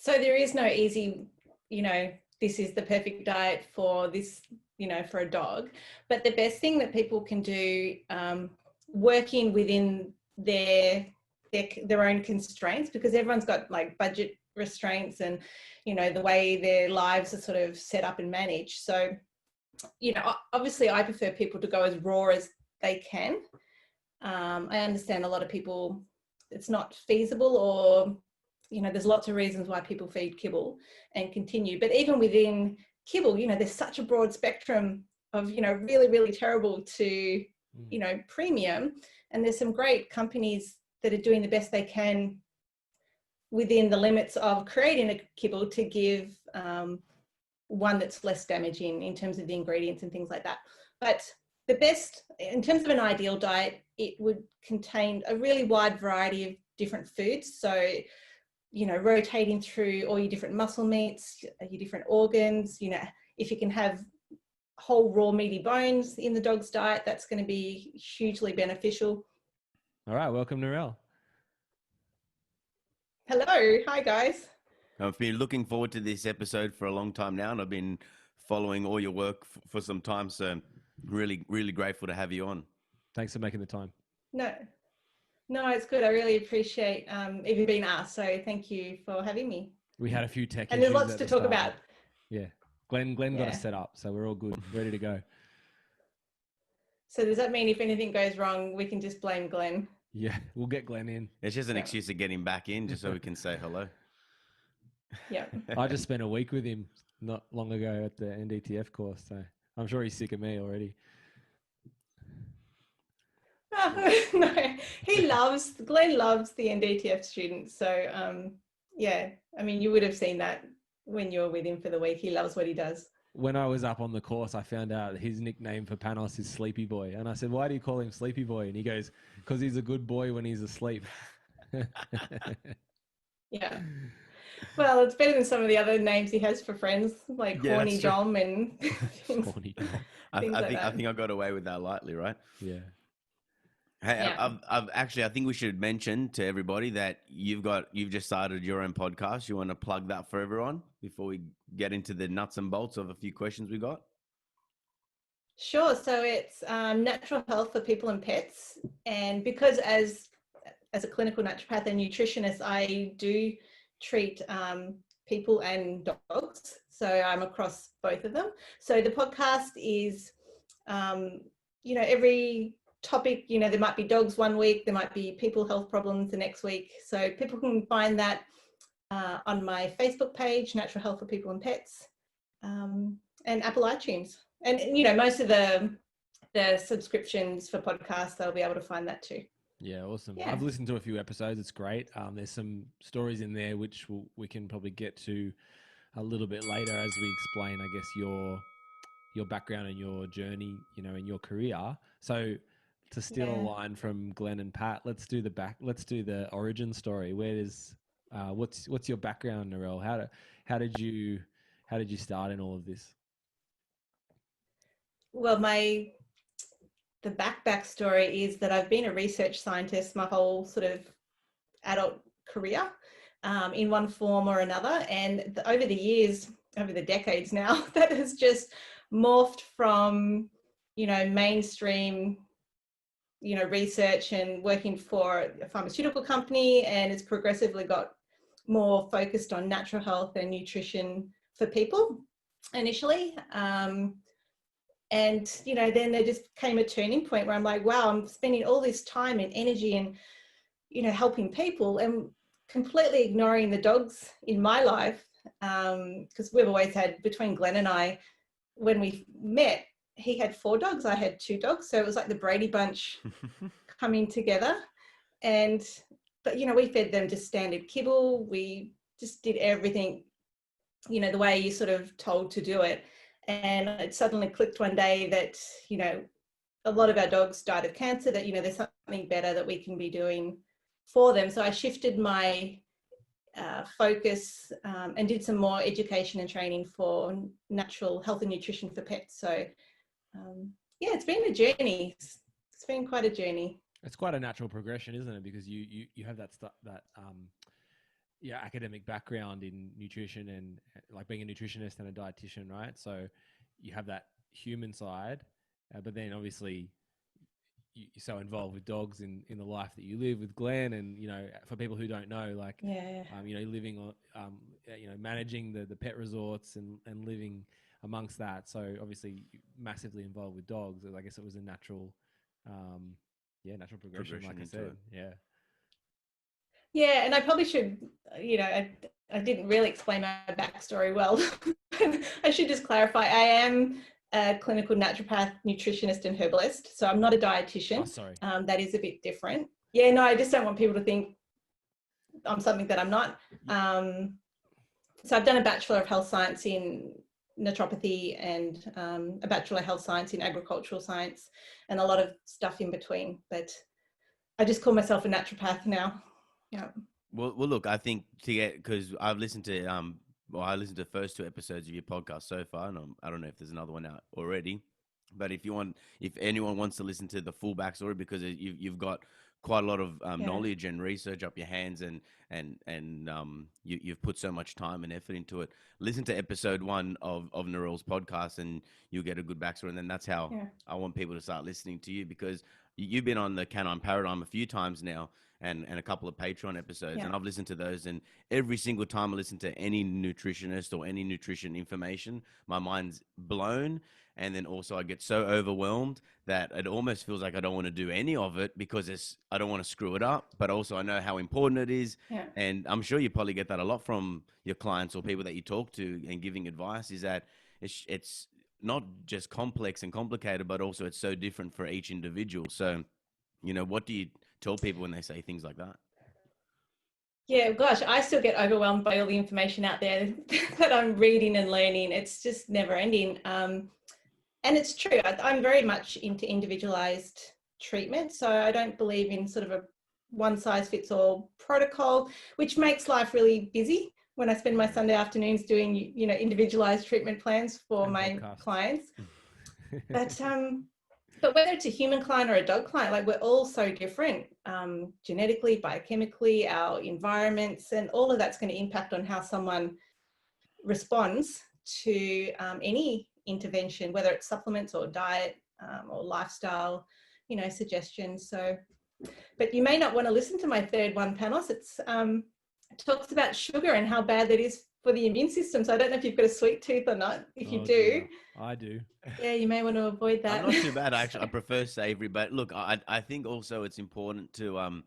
So there is no easy, this is the perfect diet for this, for a dog. But the best thing that people can do, working within their own constraints, because everyone's got like budget restraints and, the way their lives are sort of set up and managed. So, obviously I prefer people to go as raw as they can. I understand a lot of people, it's not feasible, or there's lots of reasons why people feed kibble and continue. But even within kibble, there's such a broad spectrum of, really, really terrible to, premium. And there's some great companies that are doing the best they can within the limits of creating a kibble to give one that's less damaging in terms of the ingredients and things like that. But the best, in terms of an ideal diet, it would contain a really wide variety of different foods. So, rotating through all your different muscle meats, your different organs, if you can have whole raw meaty bones in the dog's diet, that's going to be hugely beneficial. All right. Welcome, Narelle. Hello. Hi, guys. I've been looking forward to this episode for a long time now, and I've been following all your work for some time. So really, really grateful to have you on. Thanks for making the time. No, it's good. I really appreciate even being asked. So thank you for having me. We had a few tech and issues there's lots to talk about. Yeah. Glenn got us set up, so we're all good, ready to go. So does that mean if anything goes wrong, we can just blame Glenn? Yeah, we'll get Glenn in. It's just an excuse to get him back in, just so we can say hello. Yeah. I just spent a week with him not long ago at the NDTF course, so I'm sure he's sick of me already. No, Glenn loves the NDTF students. So, yeah, I mean, you would have seen that when you were with him for the week. He loves what he does. When I was up on the course, I found out his nickname for Panos is Sleepy Boy. And I said, why do you call him Sleepy Boy? And he goes, because he's a good boy when he's asleep. Yeah. Well, it's better than some of the other names he has for friends, like Horny Dom and things, Horny Dom. I think I got away with that lightly, right? Yeah. Hey, Yeah. I think we should mention to everybody that you've just started your own podcast. You want to plug that for everyone before we get into the nuts and bolts of a few questions we got? Sure. So it's natural health for people and pets. And because as a clinical naturopath and nutritionist, I do treat people and dogs. So I'm across both of them. So the podcast is, every topic, there might be dogs one week, there might be people health problems the next week. So people can find that on my Facebook page, Natural Health for People and Pets, and Apple iTunes. And, most of the subscriptions for podcasts, they'll be able to find that too. Yeah, awesome. Yeah. I've listened to a few episodes. It's great. There's some stories in there which we can probably get to a little bit later as we explain, I guess, your background and your journey, in your career. So to steal a line from Glenn and Pat, let's do the origin story. Where does what's your background, Narelle? How did you start in all of this? Well, the backstory is that I've been a research scientist my whole sort of adult career, in one form or another. And over the years, over the decades now, that has just morphed from, mainstream, research and working for a pharmaceutical company, and it's progressively got more focused on natural health and nutrition for people initially. And, then there just came a turning point where I'm like, wow, I'm spending all this time and energy and, helping people and completely ignoring the dogs in my life. Because we've always had, between Glenn and I, when we met, he had 4 dogs, I had 2 dogs. So it was like the Brady Bunch coming together. But, we fed them just standard kibble. We just did everything, the way you sort of told to do it. And it suddenly clicked one day that, a lot of our dogs died of cancer, that, there's something better that we can be doing for them. So I shifted my focus and did some more education and training for natural health and nutrition for pets. So, it's been a journey. It's been quite a journey. It's quite a natural progression, isn't it? Because you have that your academic background in nutrition and like being a nutritionist and a dietitian, right? So you have that human side, but then obviously you're so involved with dogs in the life that you live with Glenn. And, you know, for people who don't know, like, you know, living on, you know, managing the pet resorts and living amongst that. So obviously massively involved with dogs. I guess it was a natural, natural progression like I said. Yeah, and I probably should, you know, I didn't really explain my backstory well. I should just clarify, I am a clinical naturopath, nutritionist and herbalist. So I'm not a dietitian. Oh, sorry. That is a bit different. Yeah, no, I just don't want people to think I'm something that I'm not. So I've done a Bachelor of Health Science in naturopathy and a Bachelor of Health Science in agricultural science and a lot of stuff in between. But I just call myself a naturopath now. Yeah. Well, look, I think because I've listened to I listened to the first 2 episodes of your podcast so far, and I don't know if there's another one out already. But if anyone wants to listen to the full backstory, because you've got quite a lot of knowledge and research up your hands, and you've put so much time and effort into it. Listen to episode 1 of Narelle's podcast, and you'll get a good backstory. And then that's how I want people to start listening to you, because you've been on the Canine Paradigm a few times now. And a couple of Patreon episodes, and I've listened to those, and every single time I listen to any nutritionist or any nutrition information, my mind's blown. And then also I get so overwhelmed that it almost feels like I don't want to do any of it, because I don't want to screw it up, but also I know how important it is. And I'm sure you probably get that a lot from your clients or people that you talk to and giving advice, is that it's not just complex and complicated, but also it's so different for each individual. So, you know, what do you tell people when they say things like that? Yeah, gosh, I still get overwhelmed by all the information out there that I'm reading and learning. It's just never ending. And it's true. I'm very much into individualized treatment. So I don't believe in sort of a one size fits all protocol, which makes life really busy when I spend my Sunday afternoons doing, you know, individualized treatment plans for my clients. But whether it's a human client or a dog client, like, we're all so different, genetically, biochemically, our environments, and all of that's going to impact on how someone responds to any intervention, whether it's supplements or diet or lifestyle, you know, suggestions. So, but you may not want to listen to my third one, Panos. It talks about sugar and how bad that is for the immune system. So I don't know if you've got a sweet tooth or not. If you do, I do. Yeah, you may want to avoid that. I'm not too bad, actually. I prefer savory, but look, I think also it's important to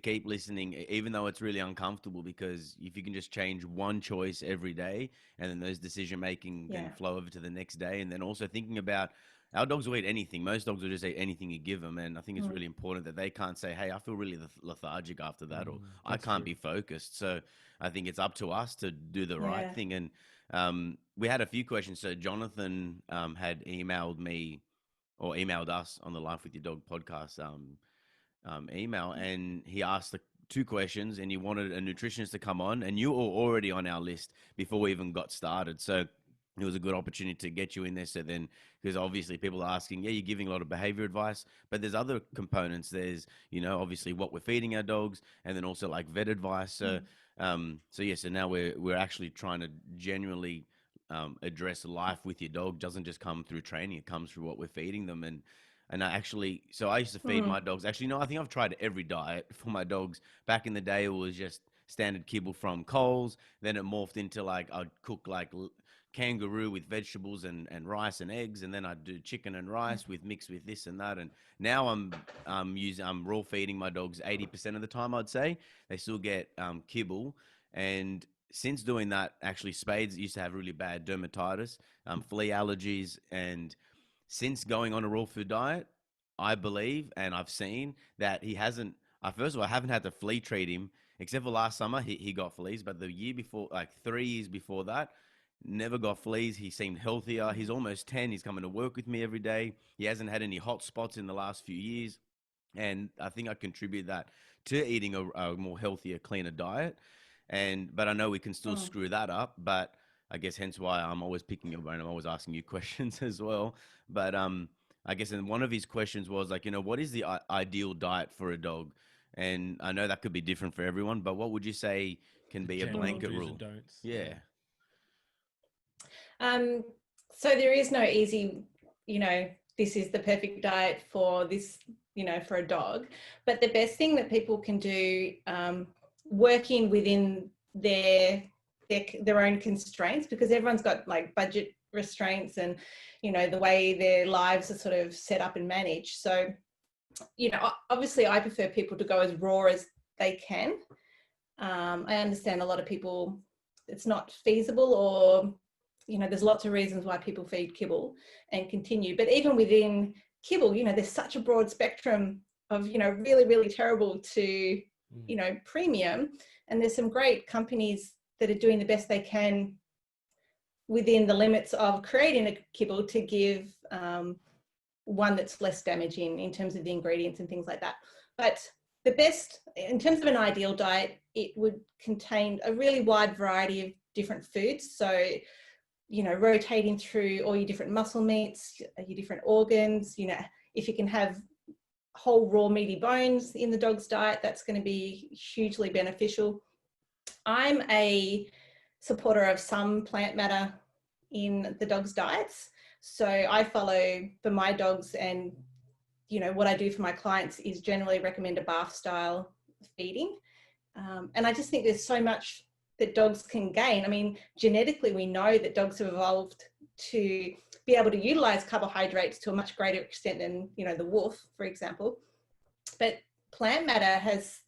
keep listening, even though it's really uncomfortable, because if you can just change one choice every day, and then those decision making can flow over to the next day, and then also thinking about, our dogs will eat anything. Most dogs will just eat anything you give them, and I think it's really important that they can't say, "Hey, I feel really lethargic after that," or "I can't be focused." So I think it's up to us to do the right thing. And we had a few questions. So Jonathan had emailed me, or emailed us on the Life with Your Dog podcast email, and he asked the 2 questions, and he wanted a nutritionist to come on, and you were already on our list before we even got started. So it was a good opportunity to get you in there. So then, because obviously people are asking, you're giving a lot of behavior advice, but there's other components. There's, you know, obviously what we're feeding our dogs, and then also like vet advice. So, so now we're actually trying to genuinely address life with your dog. Doesn't just come through training; it comes through what we're feeding them. And I used to feed my dogs. Actually, no, I think I've tried every diet for my dogs. Back in the day, it was just standard kibble from Coles. Then it morphed into like I'd cook like kangaroo with vegetables and rice and eggs, and then I'd do chicken and rice with mixed with this and that. And now I'm raw feeding my dogs 80% of the time. I'd say they still get kibble. And since doing that, actually, Spades used to have really bad dermatitis, flea allergies, and since going on a raw food diet, I believe, and I've seen that he hasn't. First of all, I haven't had to flea treat him, except for last summer he got fleas. But the year before, like 3 years before that, never got fleas. He seemed healthier. He's almost 10. He's coming to work with me every day. He hasn't had any hot spots in the last few years, and I think I contribute that to eating a more healthier, cleaner diet. But I know we can still screw that up. But I guess hence why I'm always picking your brain. I'm always asking you questions as well. But I guess and one of his questions was like, you know, what is the ideal diet for a dog? And I know that could be different for everyone, but what would you say can be a General blanket do's rule. and don'ts. Yeah. So there is no easy, this is the perfect diet for this, for a dog. But the best thing that people can do, working within their own constraints, because everyone's got like budget restraints and, the way their lives are sort of set up and managed. So, obviously I prefer people to go as raw as they can. I understand a lot of people, it's not feasible, or there's lots of reasons why people feed kibble and continue. But even within kibble, there's such a broad spectrum of, really, really terrible to, premium. And there's some great companies that are doing the best they can within the limits of creating a kibble to give one that's less damaging in terms of the ingredients and things like that. But the best, in terms of an ideal diet, it would contain a really wide variety of different foods. So, rotating through all your different muscle meats, your different organs, if you can have whole raw meaty bones in the dog's diet, that's going to be hugely beneficial. I'm a supporter of some plant matter in the dog's diets. So I follow for my dogs, and what I do for my clients is generally recommend a bath style feeding. And I just think there's so much that dogs can gain. I mean, genetically, we know that dogs have evolved to be able to utilize carbohydrates to a much greater extent than, the wolf, for example. But plant matter has,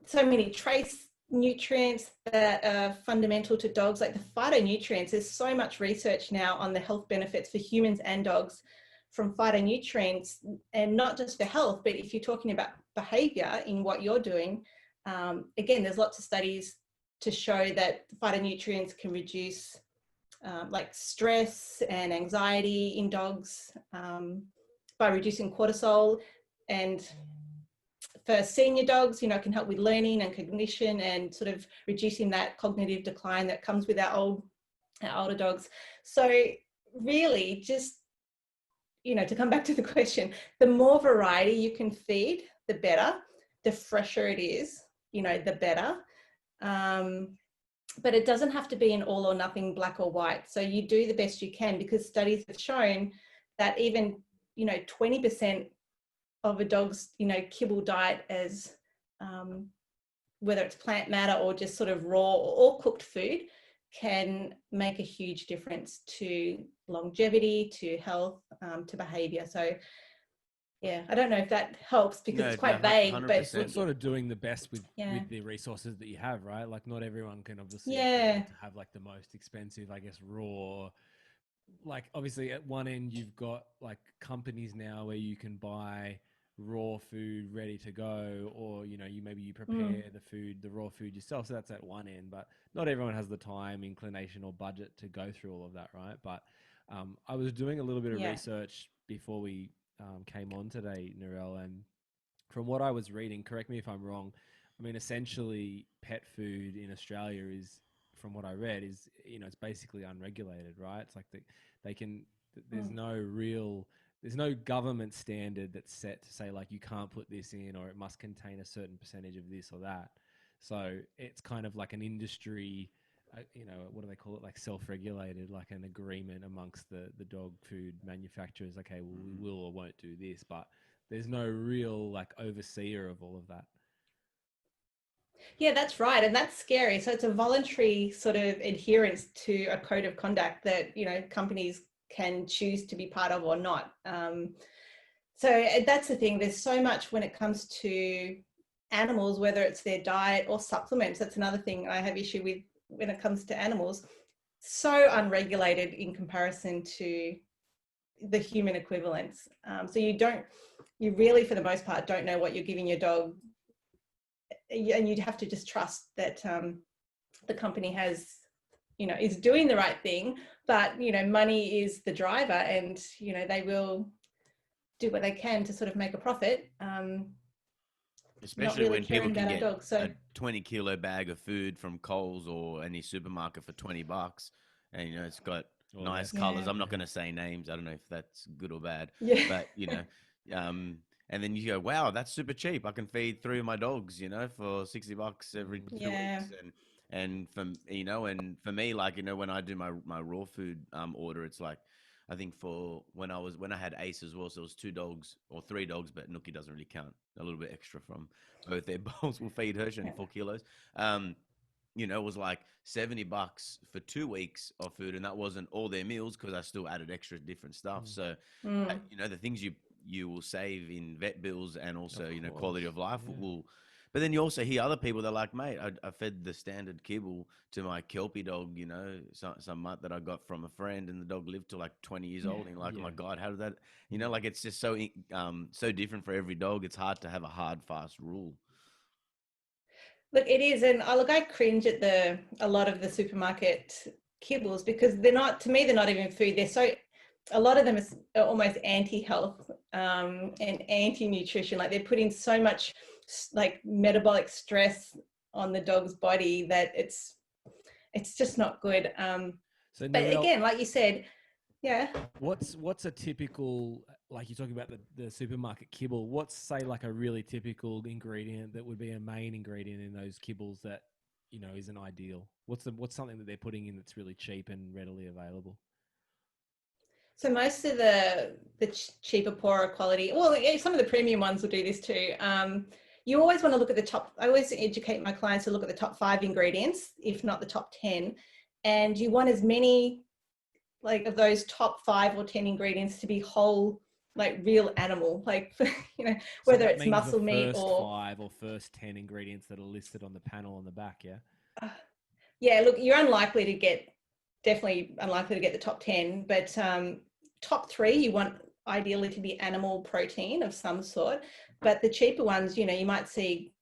so many trace nutrients that are fundamental to dogs, like the phytonutrients. There's so much research now on the health benefits for humans and dogs from phytonutrients, and not just for health, but if you're talking about behavior in what you're doing, again, there's lots of studies to show that phytonutrients can reduce like stress and anxiety in dogs by reducing cortisol. And for senior dogs, it can help with learning and cognition and sort of reducing that cognitive decline that comes with our older dogs. So really just, to come back to the question, the more variety you can feed, the better. The fresher it is, the better. But it doesn't have to be an all or nothing, black or white. So you do the best you can, because studies have shown that even, 20% of a dog's, kibble diet as whether it's plant matter or just sort of raw or cooked food can make a huge difference to longevity, to health, to behavior. So yeah, I don't know if that helps, because it's quite vague, 100%. But It's it's sort of doing the best with the resources that you have, right? Like not everyone can obviously afford to have like the most expensive, I guess, raw. Like obviously at one end you've got like companies now where you can buy raw food ready to go, or you prepare the raw food yourself. So that's at one end, but not everyone has the time, inclination, or budget to go through all of that, right? But I was doing a little bit of research before we came on today, Narelle, and from what I was reading, correct me if I'm wrong, I mean essentially pet food in Australia is, from what I read, is it's basically unregulated, right? It's like there's no government standard that's set to say like you can't put this in, or it must contain a certain percentage of this or that. So it's kind of like an industry, what do they call it? Like self-regulated, like an agreement amongst the dog food manufacturers. Okay, well, we will or won't do this, but there's no real like overseer of all of that. Yeah, that's right. And that's scary. So it's a voluntary sort of adherence to a code of conduct that, companies can choose to be part of or not. So that's the thing. There's so much when it comes to animals, whether it's their diet or supplements. That's another thing I have issue with when it comes to animals. So unregulated in comparison to the human equivalents. So you really, for the most part, don't know what you're giving your dog. And you'd have to just trust that the company has, is doing the right thing, but, money is the driver, and, they will do what they can to sort of make a profit. Especially really when people can get dogs, so. a 20-kilo bag of food from Coles or any supermarket for $20, and it's got nice colors. I'm not going to say names. I don't know if that's good or bad, but and then you go, wow, that's super cheap. I can feed 3 of my dogs, for $60 every 2 Yeah. weeks. And for me, like, when I do my raw food order, it's like, I think for when I had Ace as well, so it was 2 dogs or 3 dogs, but Nookie doesn't really count. A little bit extra from both their bowls will feed her. She only 4 kilos. It was like $70 for 2 weeks of food, and that wasn't all their meals because I still added extra different stuff. So, the things you will save in vet bills and also quality of life will. But then you also hear other people, they're like, mate, I fed the standard kibble to my Kelpie dog, some mutt that I got from a friend, and the dog lived to like 20 years old. And you're like, oh my God, how did that, like it's just so different for every dog. It's hard to have a hard, fast rule. Look, it is. And I cringe at a lot of the supermarket kibbles because they're not even food. A lot of them are almost anti-health and anti-nutrition. Like they're putting so much like metabolic stress on the dog's body that it's just not good. So but Narelle, again, like you said, yeah. What's a typical, like you're talking about the supermarket kibble, what's say like a really typical ingredient that would be a main ingredient in those kibbles that, isn't ideal? What's something that they're putting in that's really cheap and readily available? So most of the cheaper, poorer quality, well, some of the premium ones will do this too. You always want to look at the top. I always educate my clients to look at the top 5 ingredients, if not the top 10. And you want as many like of those top 5 or 10 ingredients to be whole, like real animal, like, whether it's muscle meat or 5 or first 10 ingredients that are listed on the panel on the back. Yeah. Yeah, look, you're definitely unlikely to get the top 10, but top 3, you want ideally to be animal protein of some sort. But the cheaper ones, you might see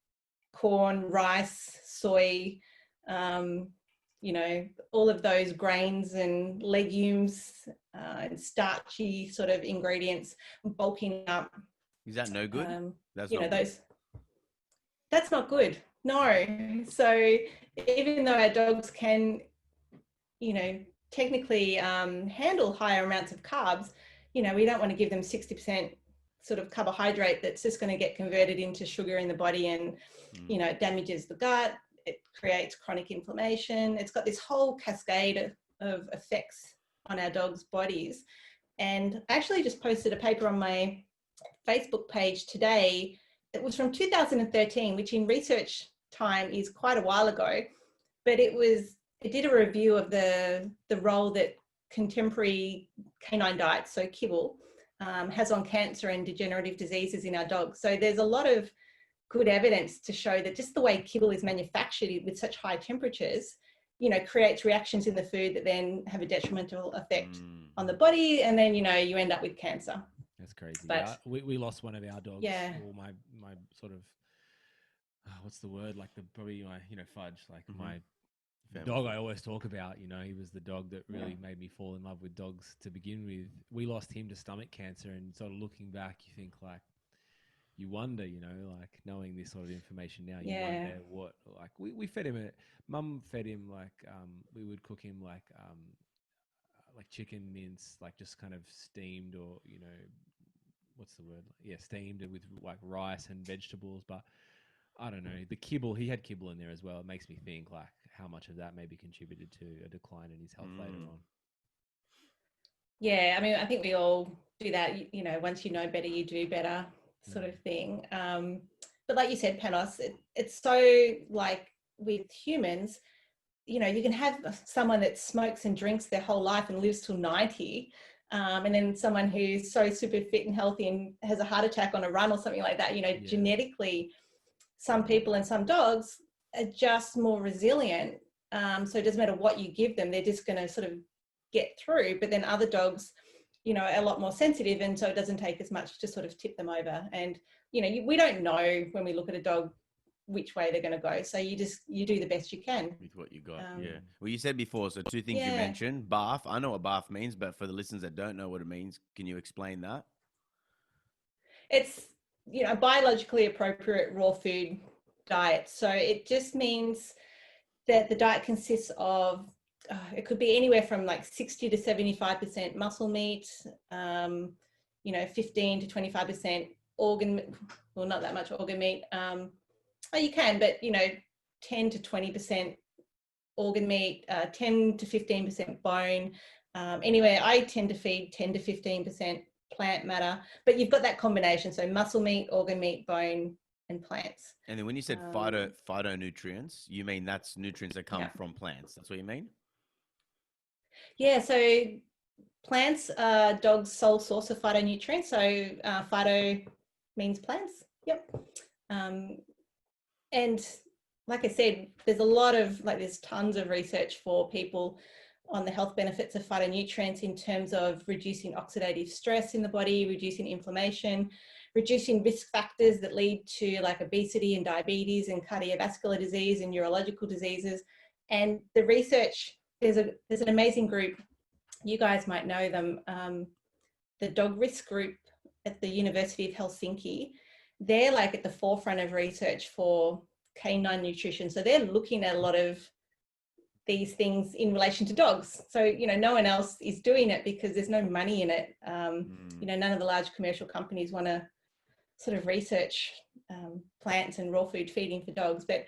corn, rice, soy, all of those grains and legumes and starchy sort of ingredients bulking up. Is that no good? That's not good. That's not good. No. So even though our dogs can, technically handle higher amounts of carbs, we don't want to give them 60% sort of carbohydrate that's just going to get converted into sugar in the body and, it damages the gut. It creates chronic inflammation. It's got this whole cascade of effects on our dogs' bodies. And I actually just posted a paper on my Facebook page today. It was from 2013, which in research time is quite a while ago, but it did a review of the role that contemporary canine diet, so kibble, has on cancer and degenerative diseases in our dogs. So there's a lot of good evidence to show that just the way kibble is manufactured with such high temperatures, creates reactions in the food that then have a detrimental effect on the body, and then you end up with cancer. That's crazy. But we lost one of our dogs. Yeah. Or my sort of what's the word? Like probably my fudge. Like my dog I always talk about. He was the dog that really made me fall in love with dogs to begin with. We lost him to stomach cancer, and sort of looking back, you think like. You wonder, like knowing this sort of information now, you wonder what, like we fed him Mum fed him like, we would cook him like chicken mince, like just kind of steamed or, what's the word? Yeah, steamed with like rice and vegetables. But I don't know, the kibble, he had kibble in there as well. It makes me think like how much of that maybe contributed to a decline in his health later on. Yeah, I mean, I think we all do that, once you know better, you do better sort of thing. But like you said, Panos, it's so like with humans, you can have someone that smokes and drinks their whole life and lives till 90. And then someone who's so super fit and healthy and has a heart attack on a run or something like that, genetically, some people and some dogs are just more resilient. So it doesn't matter what you give them, they're just going to sort of get through. But then other dogs, are a lot more sensitive, and so it doesn't take as much to sort of tip them over. And, we don't know when we look at a dog which way they're going to go. So you do the best you can. With what you got, yeah. Well, you said before, so 2 things you mentioned. BARF, I know what BARF means, but for the listeners that don't know what it means, can you explain that? It's, biologically appropriate raw food diet. So it just means that the diet consists of, it could be anywhere from like 60 to 75% muscle meat, 15 to 25% organ, well, not that much organ meat. Oh, you can, but 10 to 20% organ meat, 10 to 15% bone. Anyway, I tend to feed 10 to 15% plant matter, but you've got that combination. So muscle meat, organ meat, bone, and plants. And then when you said phytonutrients, you mean that's nutrients that come from plants? That's what you mean? Yeah, so plants are dogs' sole source of phytonutrients. So phyto means plants. Yep. And like I said, there's tons of research for people on the health benefits of phytonutrients in terms of reducing oxidative stress in the body, reducing inflammation, reducing risk factors that lead to like obesity and diabetes and cardiovascular disease and neurological diseases. And the research, there's an amazing group, you guys might know them, the Dog Risk Group at the University of Helsinki. They're like at the forefront of research for canine nutrition. So they're looking at a lot of these things in relation to dogs. So, no one else is doing it because there's no money in it. None of the large commercial companies want to sort of research plants and raw food feeding for dogs. But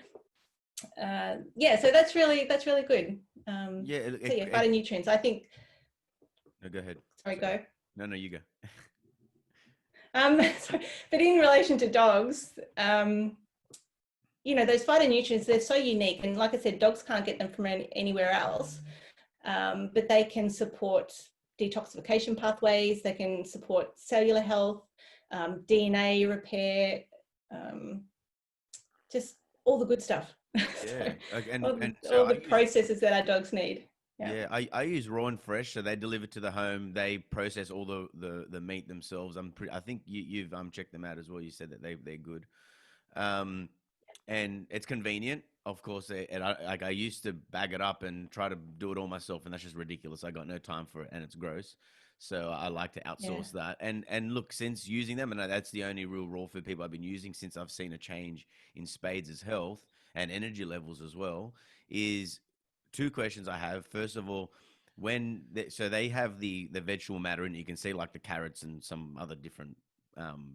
so that's really good. Phytonutrients, I think. No, go ahead. Sorry, go. No, you go. But in relation to dogs, those phytonutrients, they're so unique. And like I said, dogs can't get them from anywhere else, but they can support detoxification pathways, they can support cellular health, DNA repair, just all the good stuff. Yeah. all the processes that our dogs need. Yeah, I use raw and fresh, so they deliver to the home. They process all the meat themselves. I think you've checked them out as well. You said that they're good, and it's convenient. Of course, I used to bag it up and try to do it all myself, and that's just ridiculous. I got no time for it, and it's gross. So I like to outsource that. And look, since using them, and that's the only real raw food people I've been using since I've seen a change in Spades' health and energy levels as well, is two questions I have. First of all, so they have the vegetable matter, and you can see like the carrots and some other different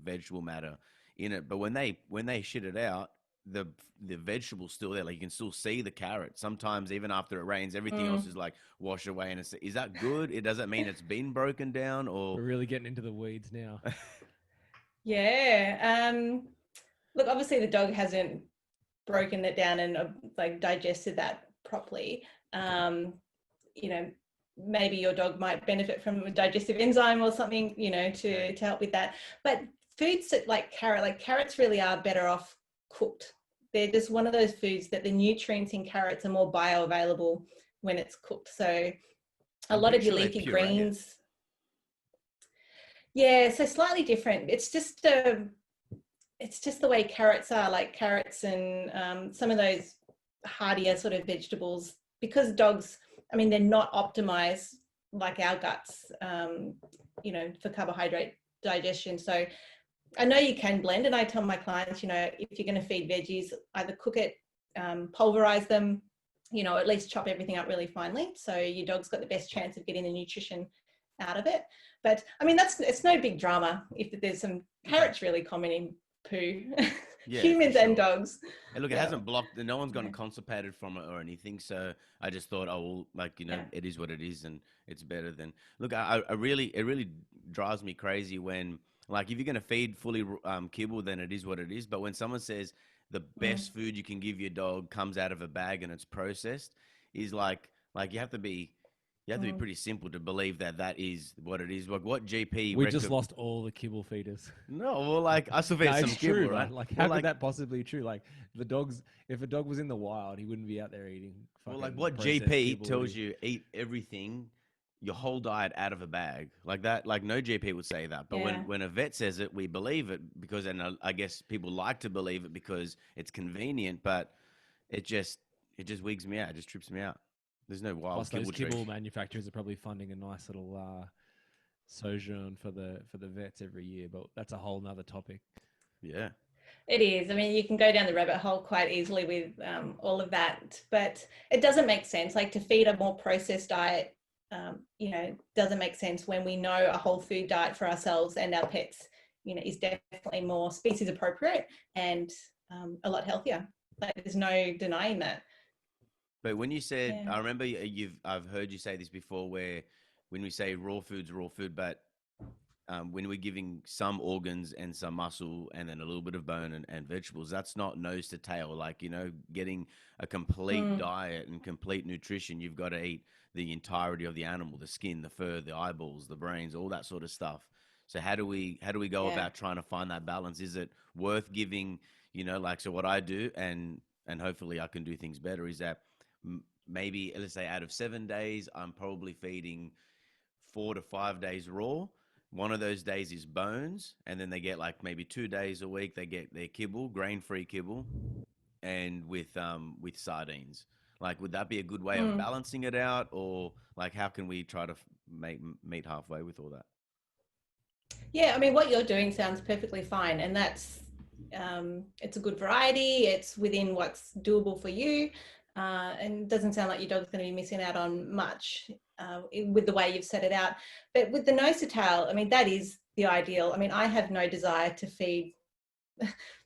vegetable matter in it. But when they shit it out, the vegetable's still there. Like you can still see the carrot. Sometimes even after it rains, everything else is like washed away. And is that good? It doesn't mean it's been broken down, or we're really getting into the weeds now. Yeah. Look, obviously the dog hasn't broken it down and like digested that properly. Maybe your dog might benefit from a digestive enzyme or something, to help with that. But foods like carrots really are better off cooked. They're just one of those foods that the nutrients in carrots are more bioavailable when it's cooked. So a lot of your leafy greens. Yeah, so slightly different. It's just the way carrots are, like carrots and some of those hardier sort of vegetables, because dogs, they're not optimized like our guts, for carbohydrate digestion. So I know you can blend, and I tell my clients, if you're going to feed veggies, either cook it, pulverize them, at least chop everything up really finely, so your dog's got the best chance of getting the nutrition out of it. But it's no big drama if there's some carrots really common in poo. Humans and dogs. And look, it hasn't blocked, no one's gotten constipated from it or anything. So I just thought, it is what it is, and it's better than. Look, it really drives me crazy when, like, if you're going to feed fully kibble, then it is what it is. But when someone says the best food you can give your dog comes out of a bag and it's processed, is like you have to be pretty simple to believe that is what it is. Like, what GP? We just lost all the kibble feeders. No, well, like I still feed some kibble, true, right? Like, how could that possibly be true? Like, if a dog was in the wild, he wouldn't be out there eating. Well, like, what GP tells you eat everything, your whole diet out of a bag like that? Like, no GP would say that. But when a vet says it, we believe it because, and I guess people like to believe it because it's convenient. But it just wigs me out. It just trips me out. There's no wild Plus, kibble those tree. kibble manufacturers are probably funding a nice little sojourn for the vets every year, but that's a whole nother topic. Yeah, it is. You can go down the rabbit hole quite easily with all of that, but it doesn't make sense. Like, to feed a more processed diet, doesn't make sense when we know a whole food diet for ourselves and our pets, is definitely more species appropriate and a lot healthier. Like, there's no denying that. But when you said, Yeah. I remember I've heard you say this before, where when we say raw food's raw food, but when we're giving some organs and some muscle and then a little bit of bone and vegetables, that's not nose to tail. Like, getting a complete diet and complete nutrition, you've got to eat the entirety of the animal, the skin, the fur, the eyeballs, the brains, all that sort of stuff. So how do we go about trying to find that balance? Is it worth giving, so what I do, and hopefully I can do things better, is that maybe, let's say, out of 7 days, I'm probably feeding 4 to 5 days raw. One of those days is bones, and then they get like maybe 2 days a week they get their kibble, grain-free kibble, and with sardines. Like, would that be a good way of balancing it out, or like how can we try to meet halfway with all that? Yeah, I mean, what you're doing sounds perfectly fine, and that's it's a good variety. It's within what's doable for you, and it doesn't sound like your dog's going to be missing out on much with the way you've set it out. But with the nose to tail, I mean, that is the ideal. I mean, I have no desire to feed.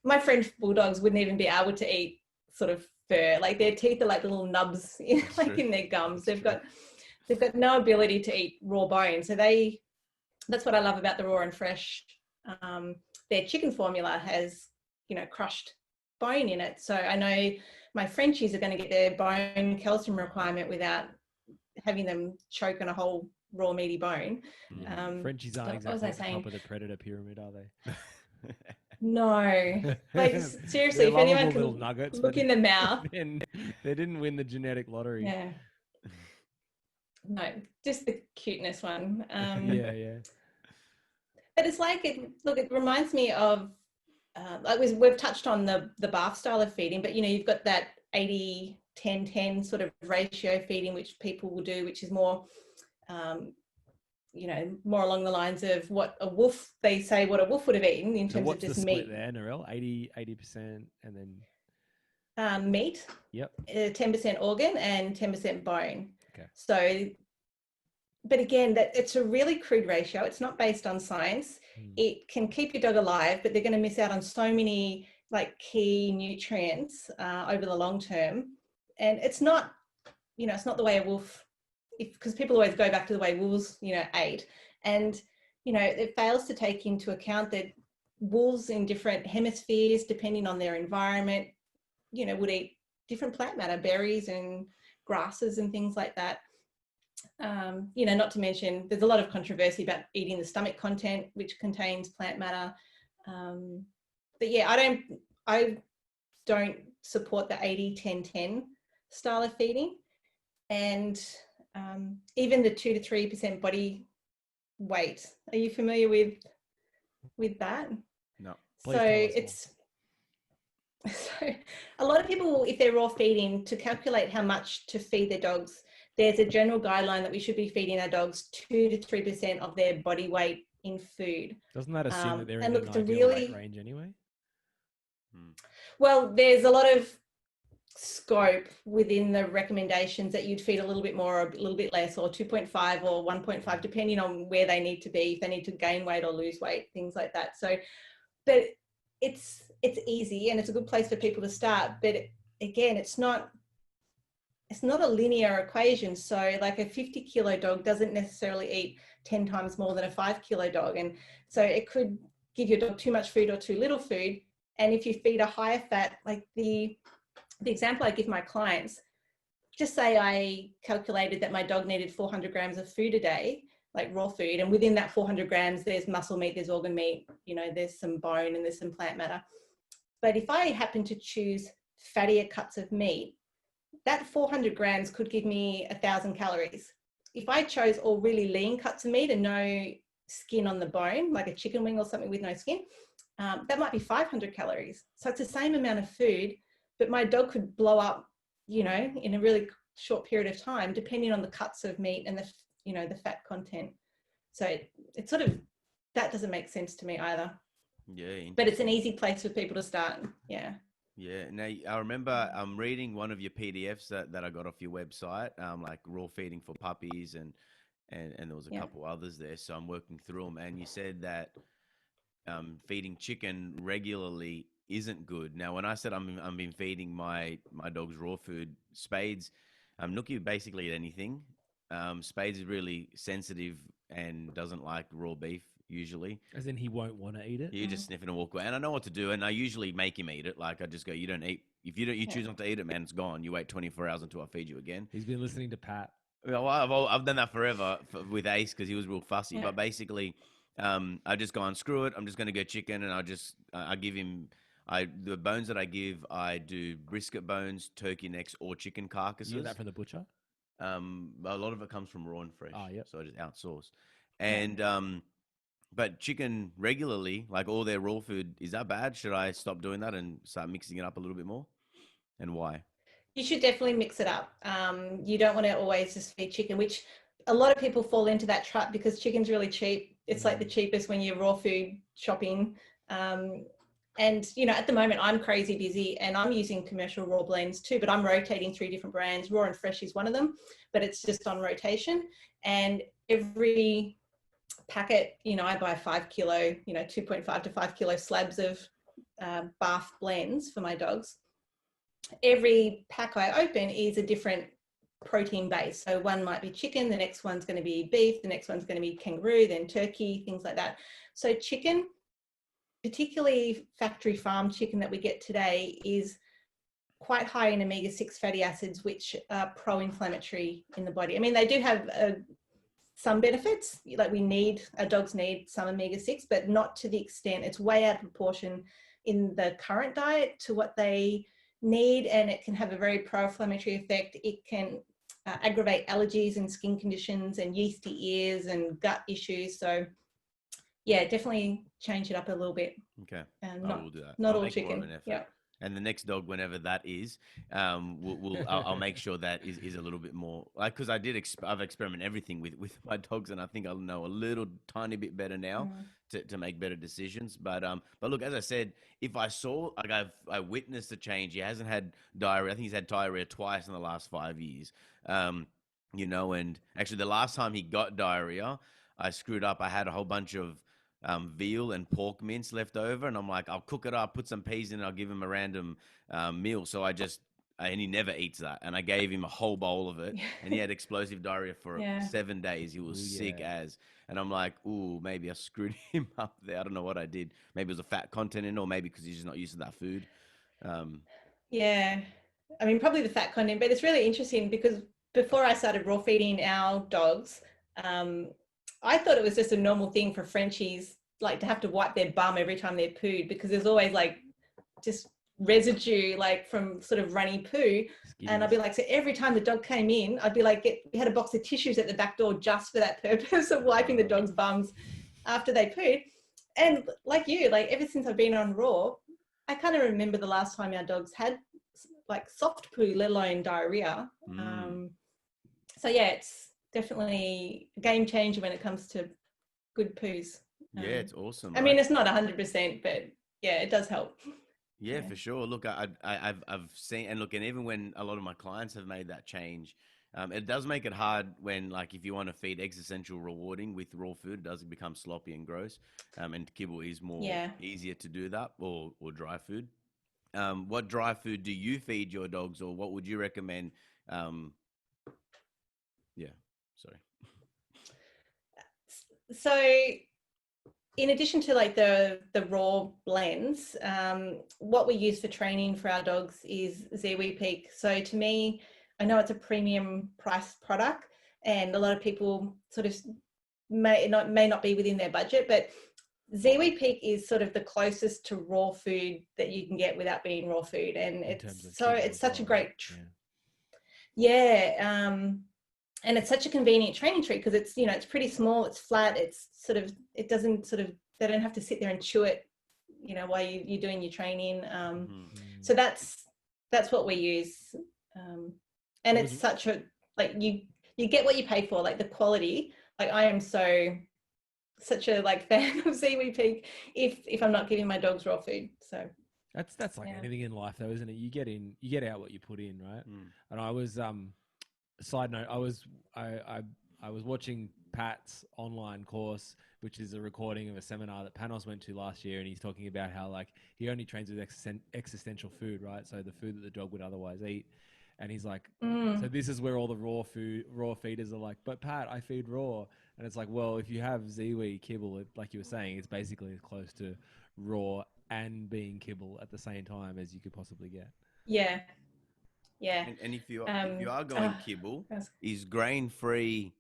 My French Bulldogs wouldn't even be able to eat sort of fur. Like, their teeth are like little nubs, like in their gums. They've got no ability to eat raw bone. So that's what I love about the raw and fresh. Their chicken formula has, crushed bone in it. So I know my Frenchies are going to get their bone calcium requirement without having them choke on a whole raw meaty bone. Frenchies aren't exactly at the top of the predator pyramid, are they? No. Like, seriously, if anyone can nuggets, look in the mouth. They didn't win the genetic lottery. Yeah. No, just the cuteness one. Yeah. But it's like, it reminds me of, we've touched on the bath style of feeding, but you've got that 80-10-10 sort of ratio feeding, which people will do, which is more, more along the lines of what a wolf would have eaten in terms of just the meat. Split there, Narelle? 80% and then meat. Yep. 10% organ and 10% bone. Okay. So, but again, that it's a really crude ratio. It's not based on science. It can keep your dog alive, but they're going to miss out on so many like key nutrients over the long term. And it's not, it's not the way a wolf, because people always go back to the way wolves, ate. And, it fails to take into account that wolves in different hemispheres, depending on their environment, would eat different plant matter, berries and grasses and things like that. Not to mention there's a lot of controversy about eating the stomach content, which contains plant matter. But yeah, I don't support the 80-10-10 style of feeding. And even the 2 to 3% body weight. Are you familiar with that? No. So it's so a lot of people, if they're raw feeding, to calculate how much to feed their dogs, there's a general guideline that we should be feeding our dogs 2 to 3% of their body weight in food. Doesn't that assume that they're in an an ideal weight range anyway? Well, there's a lot of scope within the recommendations that you'd feed a little bit more or a little bit less, or 2.5 or 1.5, depending on where they need to be, if they need to gain weight or lose weight, things like that. So, but it's easy and it's a good place for people to start. But again, it's not a linear equation. So like a 50-kilo dog doesn't necessarily eat 10 times more than a 5-kilo dog. And so it could give your dog too much food or too little food. And if you feed a higher fat, like the example I give my clients, just say I calculated that my dog needed 400 grams of food a day, like raw food. And within that 400 grams, there's muscle meat, there's organ meat, there's some bone and there's some plant matter. But if I happen to choose fattier cuts of meat, that 400 grams could give me 1,000 calories. If I chose all really lean cuts of meat and no skin on the bone, like a chicken wing or something with no skin, that might be 500 calories. So it's the same amount of food, but my dog could blow up, in a really short period of time, depending on the cuts of meat and the fat content. So it's sort of, that doesn't make sense to me either. Yeah. But it's an easy place for people to start. Yeah. Yeah. Now, I remember reading one of your PDFs that I got off your website, like raw feeding for puppies, and there was a couple others there. So I'm working through them. And you said that feeding chicken regularly isn't good. Now, when I said I'm been feeding my dogs raw food, Spades, Nookie basically eat anything. Spades is really sensitive and doesn't like raw beef usually. As in, he won't want to eat it. You just sniff it and walk away. And I know what to do, and I usually make him eat it. Like I just go, you don't eat. If you don't, you choose not to eat it, man, it's gone. You wait 24 hours until I feed you again. He's been listening to Pat. Well, I've done that forever with Ace because he was real fussy. But basically, I just gone screw it. I'm just going to go chicken, and I give him the bones that I give. I do brisket bones, turkey necks, or chicken carcasses. You get that from the butcher? A lot of it comes from raw and fresh. Oh, yep. So I just outsource. And but chicken regularly, like all their raw food, is that bad? Should I stop doing that and start mixing it up a little bit more? And why? You should definitely mix it up. You don't want to always just feed chicken, which a lot of people fall into that trap because chicken's really cheap. It's like the cheapest when you're raw food shopping. And, you know, at the moment I'm crazy busy and I'm using commercial raw blends too, but I'm rotating 3 different brands. Raw and Fresh is one of them, but it's just on rotation. And every packet, you know, I buy 5 kilo, you know, 2.5 to 5 kilo slabs of bath blends for my dogs. Every pack I open is a different protein base. So one might be chicken, the next one's going to be beef, the next one's going to be kangaroo, then turkey, things like that. So chicken, particularly factory farm chicken that we get today, is quite high in omega-6 fatty acids, which are pro-inflammatory in the body. I mean, they do have some benefits, like our dogs need some omega-6, but not to the extent, it's way out of proportion in the current diet to what they need, and it can have a very pro-inflammatory effect. It can aggravate allergies and skin conditions and yeasty ears and gut issues. So yeah, definitely change it up a little bit. Okay, I will do that. Not I'll all make more of chicken. an effort. Yeah. And the next dog, whenever that is, I'll make sure that is a little bit more, like, because I've experimented everything with my dogs, and I think I'll know a little tiny bit better now to make better decisions. But look, as I said, if I saw, like, I witnessed a change. He hasn't had diarrhea. I think he's had diarrhea twice in the last 5 years. You know, and actually the last time he got diarrhea, I screwed up. I had a whole bunch of veal and pork mince left over, and I'm like, I'll cook it up, put some peas in, and I'll give him a random meal. So and he never eats that, and I gave him a whole bowl of it, and he had explosive diarrhea for 7 days. He was sick as, and I'm like, ooh, maybe I screwed him up there. I don't know what I did. Maybe it was a fat content in it, or maybe because he's just not used to that food. Yeah, I mean, probably the fat content, but it's really interesting because before I started raw feeding our dogs, I thought it was just a normal thing for Frenchies, like, to have to wipe their bum every time they're pooed, because there's always like just residue, like, from sort of runny poo. And I'd be like, so every time the dog came in, I'd be like, we had a box of tissues at the back door just for that purpose of wiping the dog's bums after they pooed. And like you, like, ever since I've been on raw, I kind of remember the last time our dogs had like soft poo, let alone diarrhea. So yeah, it's definitely a game changer when it comes to good poos. Yeah, it's awesome. I mean, it's not 100%, but yeah, it does help. Yeah, for sure. Look, I've seen, and look, and even when a lot of my clients have made that change, it does make it hard when, like, if you want to feed existential rewarding with raw food, it does become sloppy and gross. And kibble is more easier to do that, or dry food. What dry food do you feed your dogs, or what would you recommend? Sorry. So in addition to like the raw blends, what we use for training for our dogs is Ziwi Peak. So to me, I know it's a premium priced product, and a lot of people sort of may not be within their budget, but Ziwi Peak is sort of the closest to raw food that you can get without being raw food, and it's such a great and it's such a convenient training treat because it's, you know, it's pretty small, it's flat, it's sort of, it doesn't sort of, they don't have to sit there and chew it, you know, while you're doing your training. So that's what we use. And it's such a, like, you get what you pay for, like the quality. Like, I am such a like fan of Ziwi Peak if I'm not giving my dogs raw food. So that's like anything in life though, isn't it? You get out what you put in, right? And I was side note, I was watching Pat's online course, which is a recording of a seminar that Panos went to last year, and he's talking about how like he only trains with existential food, right? So the food that the dog would otherwise eat. And he's like, so this is where all the raw feeders are like, but Pat, I feed raw. And it's like, well, if you have Ziwi kibble, like you were saying, it's basically as close to raw and being kibble at the same time as you could possibly get. Yeah. Yeah. And if you are going kibble, is grain free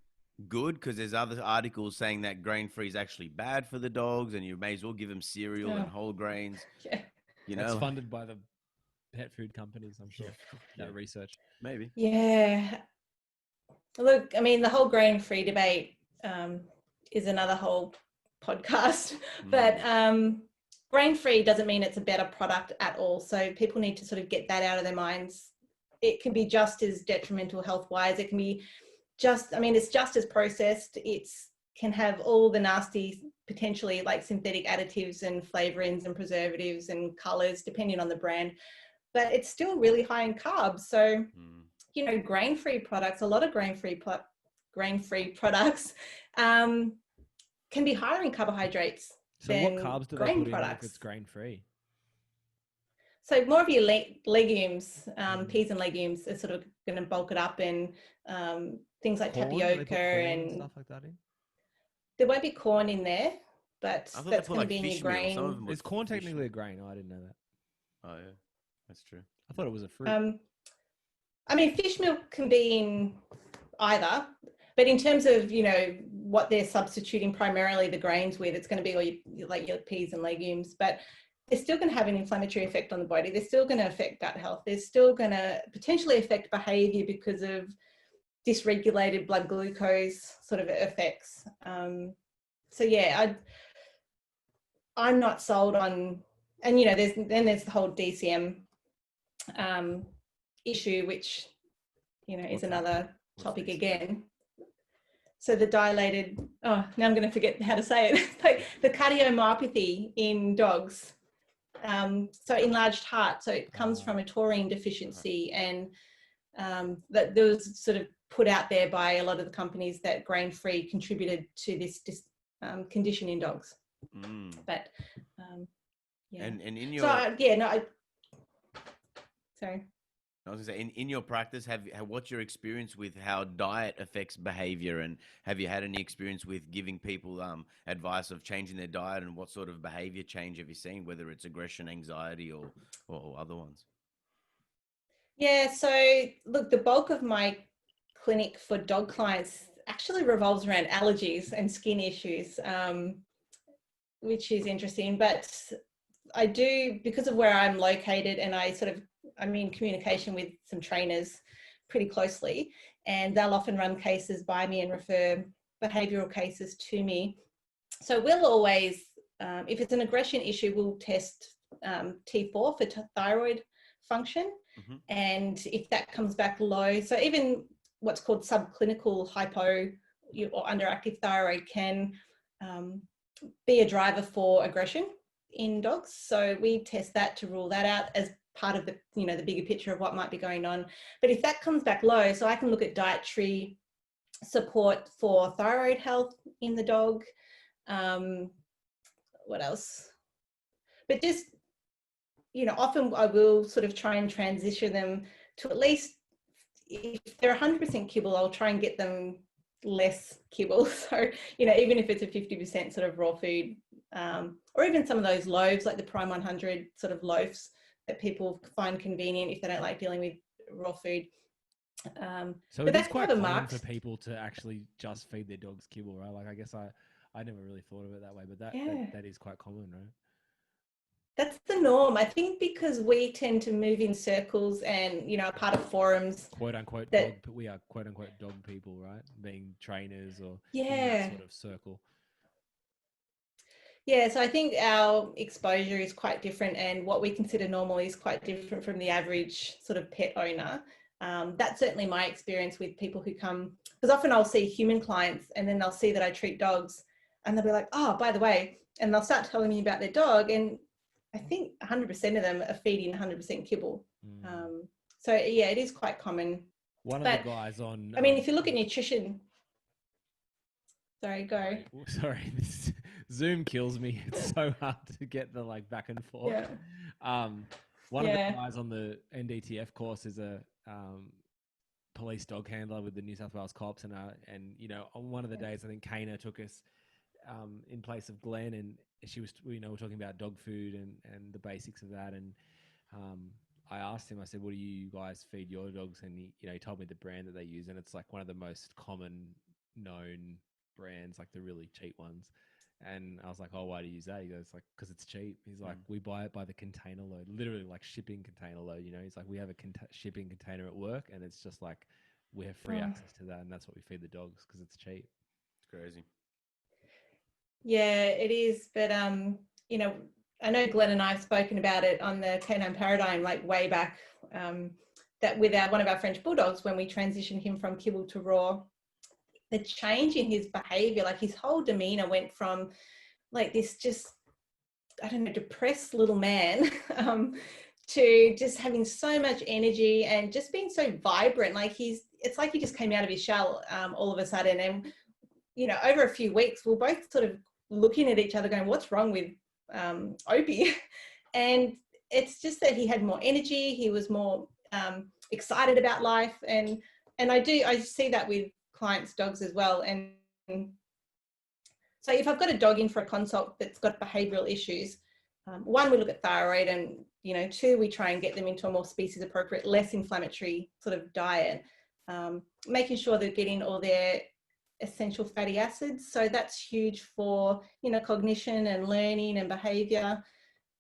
good? Because there's other articles saying that grain free is actually bad for the dogs, and you may as well give them cereal and whole grains. Yeah. You know, it's funded by the pet food companies, I'm sure. That research, maybe. Yeah. Look, I mean, the whole grain free debate is another whole podcast, but grain free doesn't mean it's a better product at all. So people need to sort of get that out of their minds. It can be just as detrimental health wise. It can be just, I mean, it's just as processed. It's can have all the nasty, potentially like synthetic additives and flavorings and preservatives and colors, depending on the brand, but it's still really high in carbs. So, you know, grain-free products, a lot of grain-free products can be higher in carbohydrates than what carbs do grain they put products. in if it's grain-free? So more of your legumes, peas and legumes are sort of going to bulk it up, and things like Corn? tapioca and stuff like that in? There won't be corn in there, but I thought that's they put going like to be in your fish meal. grain. Some of them Is corn fish technically meal. a grain? Oh, I didn't know that. Oh yeah, that's true. I thought it was a fruit. I mean, fish milk can be in either, but in terms of, you know, what they're substituting primarily the grains with, it's going to be all your peas and legumes, but they're still going to have an inflammatory effect on the body. They're still going to affect gut health. They're still going to potentially affect behavior because of dysregulated blood glucose sort of effects. So yeah, I'm not sold on, and you know, there's the whole DCM issue, which, you know, is another topic again. So the dilated, now I'm going to forget how to say it, like the cardiomyopathy in dogs. So enlarged heart. So it comes from a taurine deficiency, and that there was sort of put out there by a lot of the companies that grain-free contributed to this condition in dogs. But yeah. And in your sorry. I was gonna say, in your practice, what's your experience with how diet affects behavior, and have you had any experience with giving people advice of changing their diet, and what sort of behavior change have you seen, whether it's aggression, anxiety, or other ones? Yeah, so look, the bulk of my clinic for dog clients actually revolves around allergies and skin issues, which is interesting. But I do, because of where I'm located, and I'm in communication with some trainers pretty closely, and they'll often run cases by me and refer behavioural cases to me. So we'll always, if it's an aggression issue, we'll test T4 for thyroid function. And if that comes back low, so even what's called subclinical hypo or underactive thyroid can be a driver for aggression in dogs. So we test that to rule that out as part of the, you know, the bigger picture of what might be going on. But if that comes back low, so I can look at dietary support for thyroid health in the dog. What else? But just, you know, often I will sort of try and transition them to, at least if they're 100% kibble, I'll try and get them less kibble. So, you know, even if it's a 50% sort of raw food, or even some of those loaves, like the Prime 100 sort of loaves that people find convenient if they don't like dealing with raw food. So it is quite common for people to actually just feed their dogs kibble, right? Like, I guess I never really thought of it that way, but that is quite common, right? That's the norm. I think because we tend to move in circles and, you know, are part of forums. Quote unquote we are quote unquote dog people, right? Being trainers or in that sort of circle. Yeah, so I think our exposure is quite different, and what we consider normal is quite different from the average sort of pet owner. That's certainly my experience with people who come, because often I'll see human clients and then they'll see that I treat dogs and they'll be like, oh, by the way, and they'll start telling me about their dog, and I think 100% of them are feeding 100% kibble. So yeah, it is quite common. One of the guys on, I mean, if you look at nutrition, Sorry, go. Sorry, this Zoom kills me. It's so hard to get the like back and forth. Yeah. One of the guys on the NDTF course is a police dog handler with the New South Wales cops, and you know, on one of the days I think Kana took us in place of Glenn, and she was, you know, we're talking about dog food and the basics of that, and I asked him, I said, what do you guys feed your dogs? And he, you know, he told me the brand that they use, and it's like one of the most common known brands, like the really cheap ones. And I was like, oh, why do you use that? He goes, like, because it's cheap. He's like, we buy it by the container load, literally like shipping container load. You know, he's like, we have a shipping container at work, and it's just like we have free access to that, and that's what we feed the dogs because it's cheap. It's crazy. Yeah, it is. But you know, I know Glenn and I have spoken about it on the Canine Paradigm, like way back, that with one of our French Bulldogs, when we transitioned him from kibble to raw, the change in his behavior, like his whole demeanor went from like this just, I don't know, depressed little man to just having so much energy and just being so vibrant. Like it's like he just came out of his shell all of a sudden. And, you know, over a few weeks, we're both sort of looking at each other going, what's wrong with Opie? And it's just that he had more energy. He was more excited about life. And I see that with clients' dogs as well. And so if I've got a dog in for a consult that's got behavioral issues, one, we look at thyroid, and, you know, two, we try and get them into a more species appropriate, less inflammatory sort of diet, making sure they're getting all their essential fatty acids. So that's huge for, you know, cognition and learning and behavior.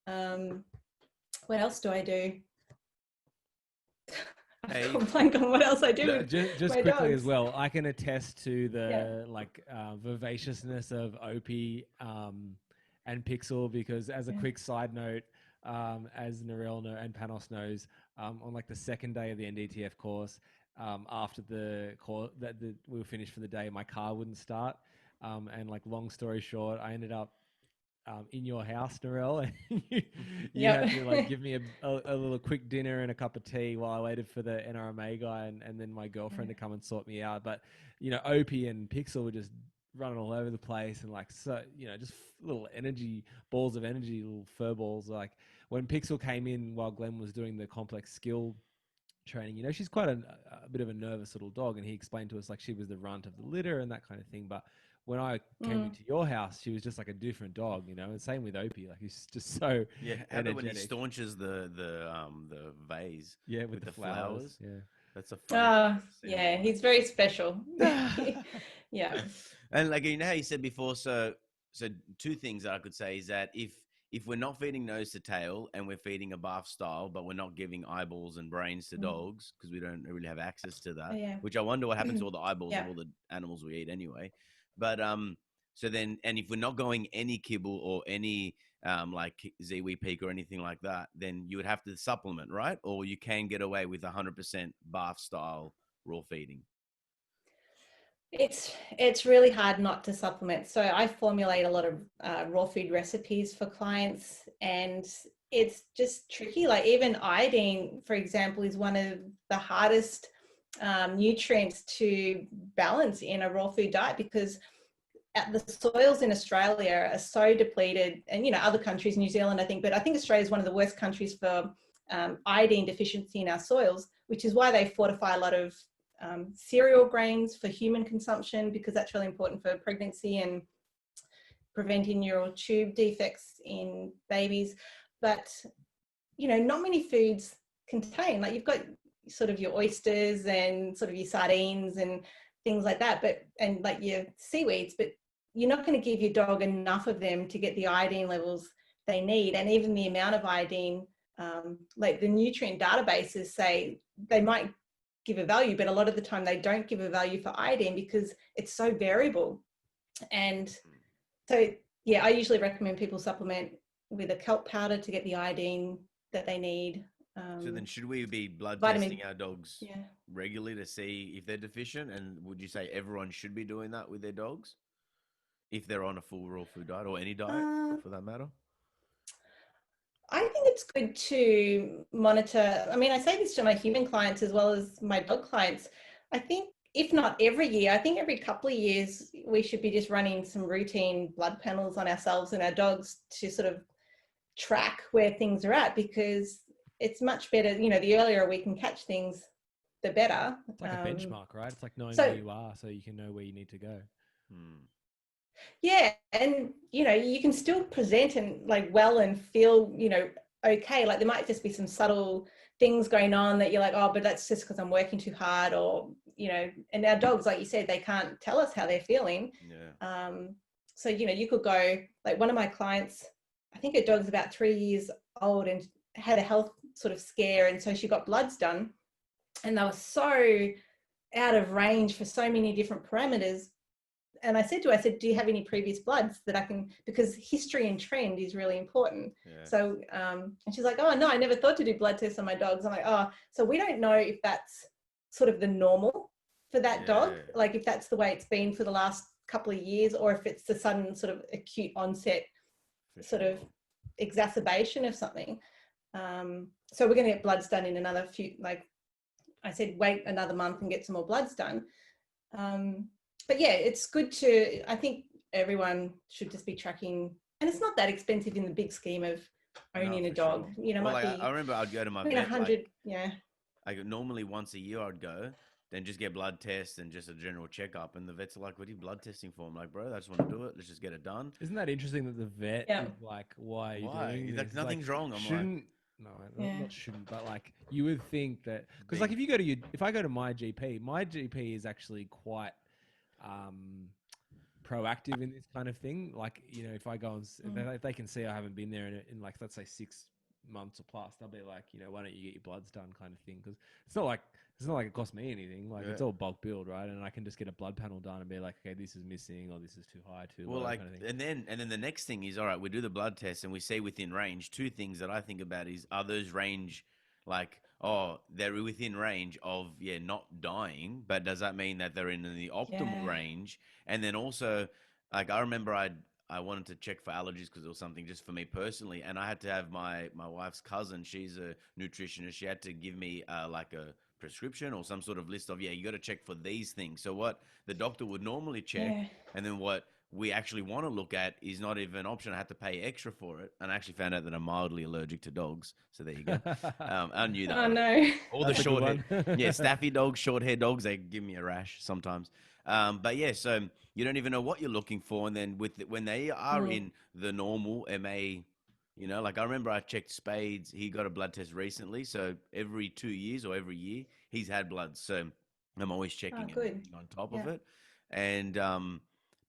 What else do I do? I've gone blank on what else I do with just my quickly dogs. as well. I can attest to the vivaciousness of Opie and Pixel, because as a quick side note, as Narelle and Panos knows, on like the second day of the NDTF course, after the course we were finished for the day, my car wouldn't start, and like long story short, I ended up in your house, Narelle, and you had to like give me a little quick dinner and a cup of tea while I waited for the NRMA guy and then my girlfriend to come and sort me out. But, you know, Opie and Pixel were just running all over the place, and like, so, you know, just little energy balls of energy, little fur balls. Like when Pixel came in while Glenn was doing the complex skill training, you know, she's quite a bit of a nervous little dog, and he explained to us like she was the runt of the litter and that kind of thing. But when I came into your house, she was just like a different dog, you know. And same with Opie, like he's just so energetic. When he staunches the vase, with the flowers. Yeah, that's a funny. Yeah, he's very special. Yeah, and like, you know how you said before, so two things that I could say is that if we're not feeding nose to tail and we're feeding a bath style, but we're not giving eyeballs and brains to dogs because we don't really have access to that, which I wonder what happens to all the eyeballs of all the animals we eat anyway. But so then, and if we're not going any kibble or any like Ziwi Peak or anything like that, then you would have to supplement, right? Or you can get away with 100% bath style raw feeding. It's really hard not to supplement. So I formulate a lot of raw food recipes for clients, and it's just tricky. Like even iodine, for example, is one of the hardest nutrients to balance in a raw food diet, because the soils in Australia are so depleted, and, you know, other countries, New Zealand, I think, but I think Australia is one of the worst countries for iodine deficiency in our soils, which is why they fortify a lot of cereal grains for human consumption, because that's really important for pregnancy and preventing neural tube defects in babies. But, you know, not many foods contain, like you've got sort of your oysters and sort of your sardines and things like that, but, and like your seaweeds, but you're not going to give your dog enough of them to get the iodine levels they need. And even the amount of iodine, like the nutrient databases say they might give a value, but a lot of the time they don't give a value for iodine because it's so variable. And so, yeah, I usually recommend people supplement with a kelp powder to get the iodine that they need. So then should we be blood testing our dogs regularly to see if they're deficient? And would you say everyone should be doing that with their dogs if they're on a full raw food diet, or any diet for that matter? I think it's good to monitor. I mean, I say this to my human clients as well as my dog clients. I think if not every year, I think every couple of years, we should be just running some routine blood panels on ourselves and our dogs to sort of track where things are at, because it's much better, you know, the earlier we can catch things, the better. It's like a benchmark, right? It's like knowing so, where you are so you can know where you need to go. Yeah. And, you know, you can still present and like well and feel, you know, okay. Like there might just be some subtle things going on that you're like, oh, but that's just because I'm working too hard, or, you know, and our dogs, like you said, they can't tell us how they're feeling. Yeah. So, you know, you could go, like one of my clients, I think her dog's about 3 years old and had a health sort of scare. And so she got bloods done and they were so out of range for so many different parameters. And I said to her, I said, do you have any previous bloods that I can, because history and trend is really important. Yeah. So, and she's like, oh no, I never thought to do blood tests on my dogs. I'm like, oh, so we don't know if that's sort of the normal for that dog, like if that's the way it's been for the last couple of years, or if it's the sudden sort of acute onset sort of exacerbation of something. So we're going to get bloods done in another few, like I said, wait another month and get some more bloods done. But yeah, it's good to, I think everyone should just be tracking, and it's not that expensive in the big scheme of owning a dog. Sure. You know, well, might like, be, I remember I'd go to my vet, 100, yeah. Like normally once a year I'd go, then just get blood tests and just a general checkup. And the vet's are like, what are you blood testing for? I'm like, bro, I just want to do it. Let's just get it done. Isn't that interesting that the vet is like, why are you doing He's this? like, nothing's wrong. I'm shouldn't, like, no, not shouldn't, but like you would think that, because like if I go to my GP is actually quite proactive in this kind of thing. Like, you know, if I go and if they can see I haven't been there in like, let's say 6 months or plus, they'll be like, you know, why don't you get your bloods done, kind of thing. Because it's not like it costs me anything. Like it's all bulk billed, right? And I can just get a blood panel done and be like, okay, this is missing, or this is too high, too low, like, kind of thing. and then the next thing is, all right, we do the blood test and we say within range. Two things that I think about is, are those range, like, oh, they're within range of not dying, but does that mean that they're in the optimal range? And then also, like, I remember I wanted to check for allergies because it was something just for me personally, and I had to have my wife's cousin. She's a nutritionist. She had to give me like a prescription or some sort of list of, you got to check for these things. So what the doctor would normally check, and then what we actually want to look at is not even an option. I had to pay extra for it, and I actually found out that I'm mildly allergic to dogs. So there you go. I knew that. Oh no! All the short hair, staffy dogs, short hair dogs, they give me a rash sometimes. But yeah, so you don't even know what you're looking for, and then when they are in the normal MA, you know, like I remember I checked Spades. He got a blood test recently, so every 2 years or every year he's had blood. So I'm always checking and being on top of it. And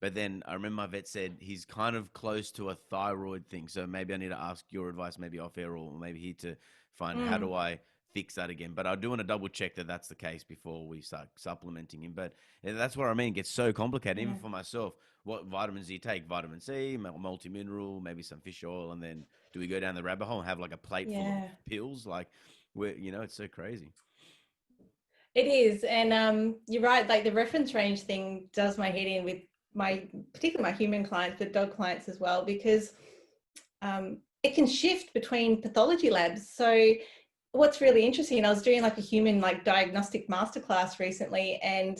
but then I remember my vet said he's kind of close to a thyroid thing. So maybe I need to ask your advice, maybe off air or maybe here, to find how do I fix that again. But I do want to double check that that's the case before we start supplementing him. But that's what I mean. It gets so complicated, even for myself. What vitamins do you take? Vitamin C, multi-mineral, maybe some fish oil. And then do we go down the rabbit hole and have like a plate full of pills? Like, you know, it's so crazy. It is. And you're right. Like the reference range thing does my head in with particularly my human clients, but dog clients as well, because it can shift between pathology labs. So what's really interesting, I was doing like a human like diagnostic masterclass recently, and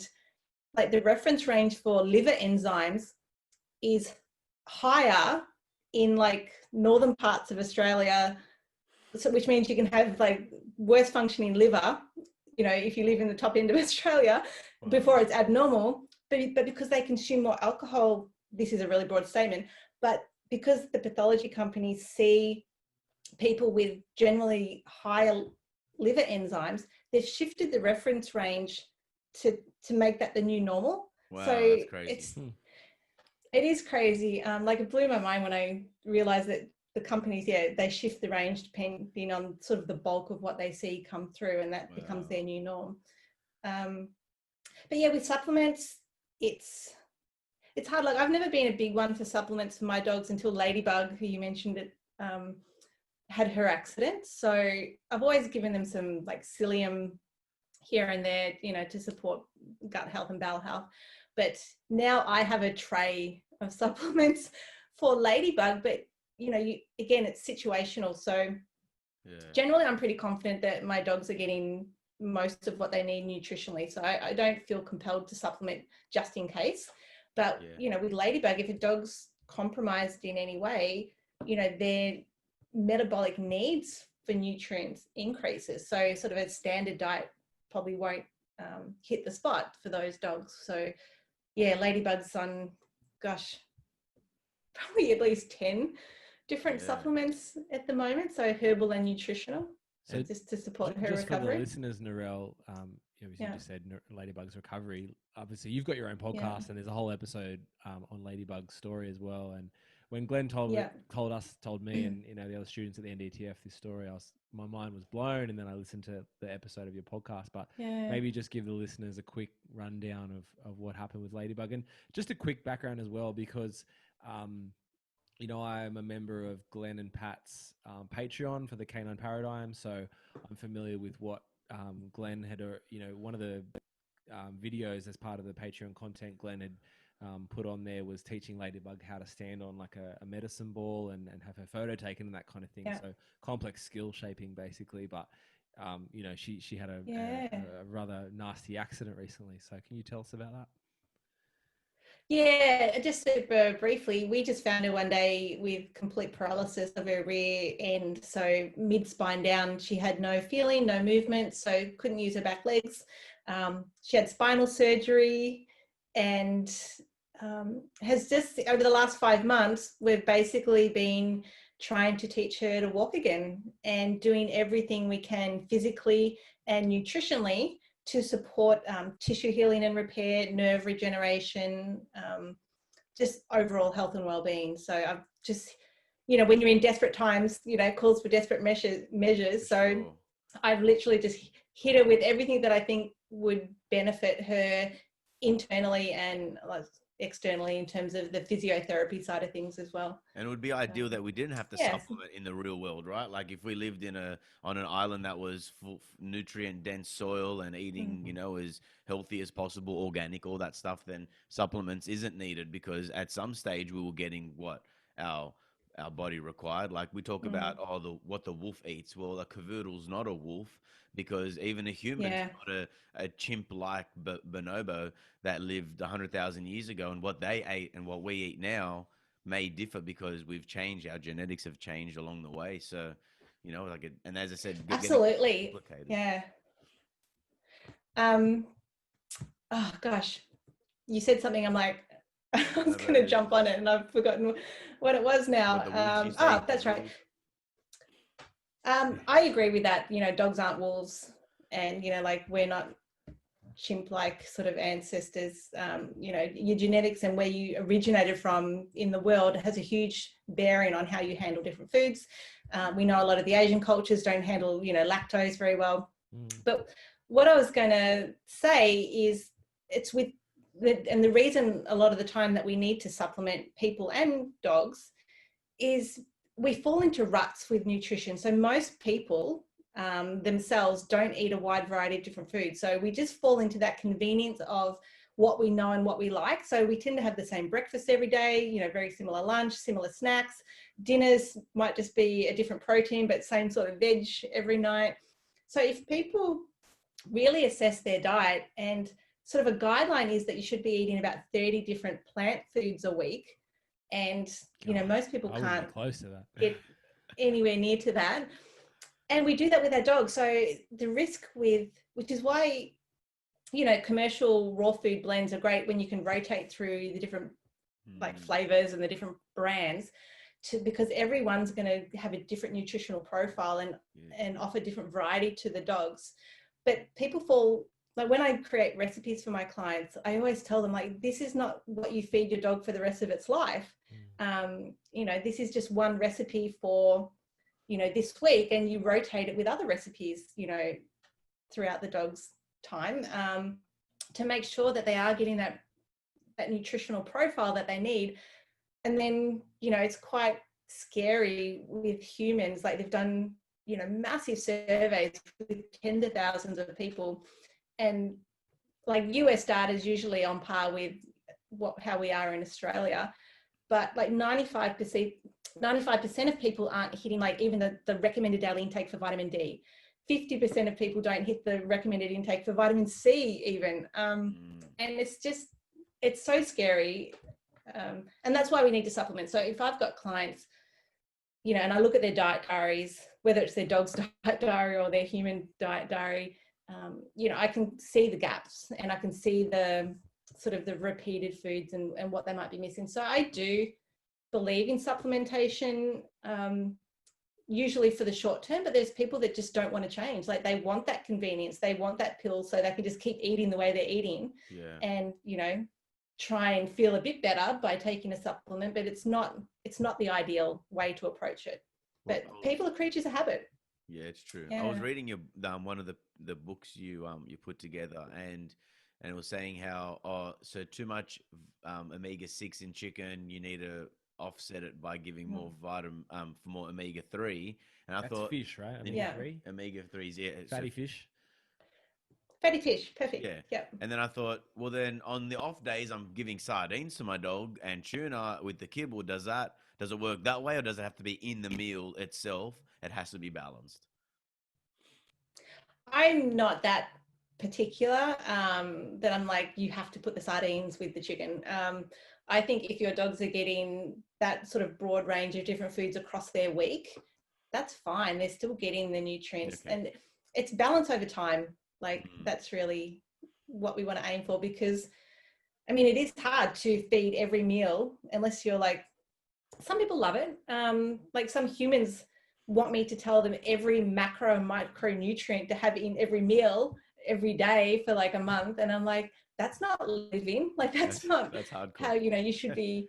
like the reference range for liver enzymes is higher in like northern parts of Australia, so, which means you can have like worse functioning liver, you know, if you live in the top end of Australia, before it's abnormal. But because they consume more alcohol, this is a really broad statement, but because the pathology companies see people with generally higher liver enzymes, they've shifted the reference range to make that the new normal. Wow, so that's crazy. It is crazy. Like it blew my mind when I realized that the companies, they shift the range depending on sort of the bulk of what they see come through, and that becomes their new norm. But yeah, with supplements, it's hard. Like I've never been a big one for supplements for my dogs until Ladybug, who you mentioned, it had her accident. So I've always given them some like psyllium here and there, you know, to support gut health and bowel health. But now I have a tray of supplements for Ladybug, but you know, again, it's situational. So generally I'm pretty confident that my dogs are getting most of what they need nutritionally. So I don't feel compelled to supplement just in case. But, you know, with ladybug, if a dog's compromised in any way, you know, their metabolic needs for nutrients increases. So sort of a standard diet probably won't hit the spot for those dogs. So yeah, ladybugs on, gosh, probably at least 10 different supplements at the moment. So herbal and nutritional. So just to support her just recovery. For the listeners, Narelle, obviously you just said Ladybug's recovery. Obviously, you've got your own podcast, and there's a whole episode on Ladybug's story as well. And when Glenn told me, and you know the other students at the NDTF this story, my mind was blown. And then I listened to the episode of your podcast. But maybe just give the listeners a quick rundown of what happened with Ladybug, and just a quick background as well, because you know, I'm a member of Glenn and Pat's Patreon for the Canine Paradigm, so I'm familiar with what Glenn had, you know, one of the videos as part of the Patreon content Glenn had put on there was teaching Ladybug how to stand on like a medicine ball and have her photo taken and that kind of thing. So complex skill shaping basically, but you know, she had a rather nasty accident recently. So can you tell us about that? Yeah, just super briefly, we just found her one day with complete paralysis of her rear end. So mid-spine down, she had no feeling, no movement, so couldn't use her back legs. She had spinal surgery and has just, over the last 5 months, we've basically been trying to teach her to walk again and doing everything we can physically and nutritionally to support tissue healing and repair, nerve regeneration, just overall health and well-being. So I've just, you know, when you're in desperate times, you know, calls for desperate measures. So I've literally just hit her with everything that I think would benefit her internally and externally in terms of the physiotherapy side of things as well. And it would be ideal that we didn't have to supplement in the real world, right? Like if we lived on an island that was full nutrient dense soil and eating, you know, as healthy as possible, organic, all that stuff, then supplements isn't needed, because at some stage we were getting what our body required. Like we talk about what the wolf eats. Well, a cavoodle's not a wolf, because even a human's not a chimp like bonobo that lived 100,000 years ago, and what they ate and what we eat now may differ because we've changed. Our genetics have changed along the way. So, you know, like, and as I said, absolutely, oh gosh, you said something. I'm like, I was going to jump on it and I've forgotten what it was now. That's right. I agree with that. You know, dogs aren't wolves, and you know, like we're not chimp-like sort of ancestors. You know, your genetics and where you originated from in the world has a huge bearing on how you handle different foods. We know a lot of the Asian cultures don't handle, you know, lactose very well. But what I was going to say is it's with the reason a lot of the time that we need to supplement people and dogs is we fall into ruts with nutrition. So most people themselves don't eat a wide variety of different foods. So we just fall into that convenience of what we know and what we like. So we tend to have the same breakfast every day, you know, very similar lunch, similar snacks. Dinners might just be a different protein, but same sort of veg every night. So if people really assess their diet, and sort of a guideline is that you should be eating about 30 different plant foods a week. And, you know, most people can't close to that. get anywhere near to that. And we do that with our dogs. So the risk which is why, you know, commercial raw food blends are great when you can rotate through the different like flavors and the different brands, because everyone's going to have a different nutritional profile and offer different variety to the dogs. But people fall, like when I create recipes for my clients, I always tell them, like, this is not what you feed your dog for the rest of its life. You know, this is just one recipe for, you know, this week, and you rotate it with other recipes, you know, throughout the dog's time, to make sure that they are getting that nutritional profile that they need. And then, you know, it's quite scary with humans. Like they've done, you know, massive surveys with tens of thousands of people, and like US data is usually on par with how we are in Australia, but like 95% of people aren't hitting like even the recommended daily intake for vitamin D. 50% of people don't hit the recommended intake for vitamin C even. And it's so scary. And that's why we need to supplement. So if I've got clients, you know, and I look at their diet diaries, whether it's their dog's diet diary or their human diet diary, you know, I can see the gaps and I can see the sort of the repeated foods and what they might be missing. So I do believe in supplementation, usually for the short term, but there's people that just don't want to change. Like they want that convenience, they want that pill so they can just keep eating the way they're eating, and, you know, try and feel a bit better by taking a supplement, but it's not the ideal way to approach it. But people are creatures of habit. Yeah, it's true. Yeah. I was reading your one of the books you put together, and it was saying how so too much omega-6 in chicken, you need to offset it by giving more vitamin for more omega-3. And I thought fish, right? Omega-3? Omega-3s, yeah. Fatty fish. Fatty fish, perfect. Yeah. Yep. And then I thought, well, then on the off days, I'm giving sardines to my dog and tuna with the kibble. Does it work that way, or does it have to be in the meal itself? It has to be balanced. I'm not that particular that I'm like, you have to put the sardines with the chicken. I think if your dogs are getting that sort of broad range of different foods across their week, that's fine. They're still getting the nutrients, and it's balance over time. Like that's really what we want to aim for, because I mean, it is hard to feed every meal unless you're like, some people love it. Like some humans want me to tell them every macro and micronutrient to have in every meal every day for like a month. And I'm like, that's not living. Like that's hardcore. How, you know, you should be.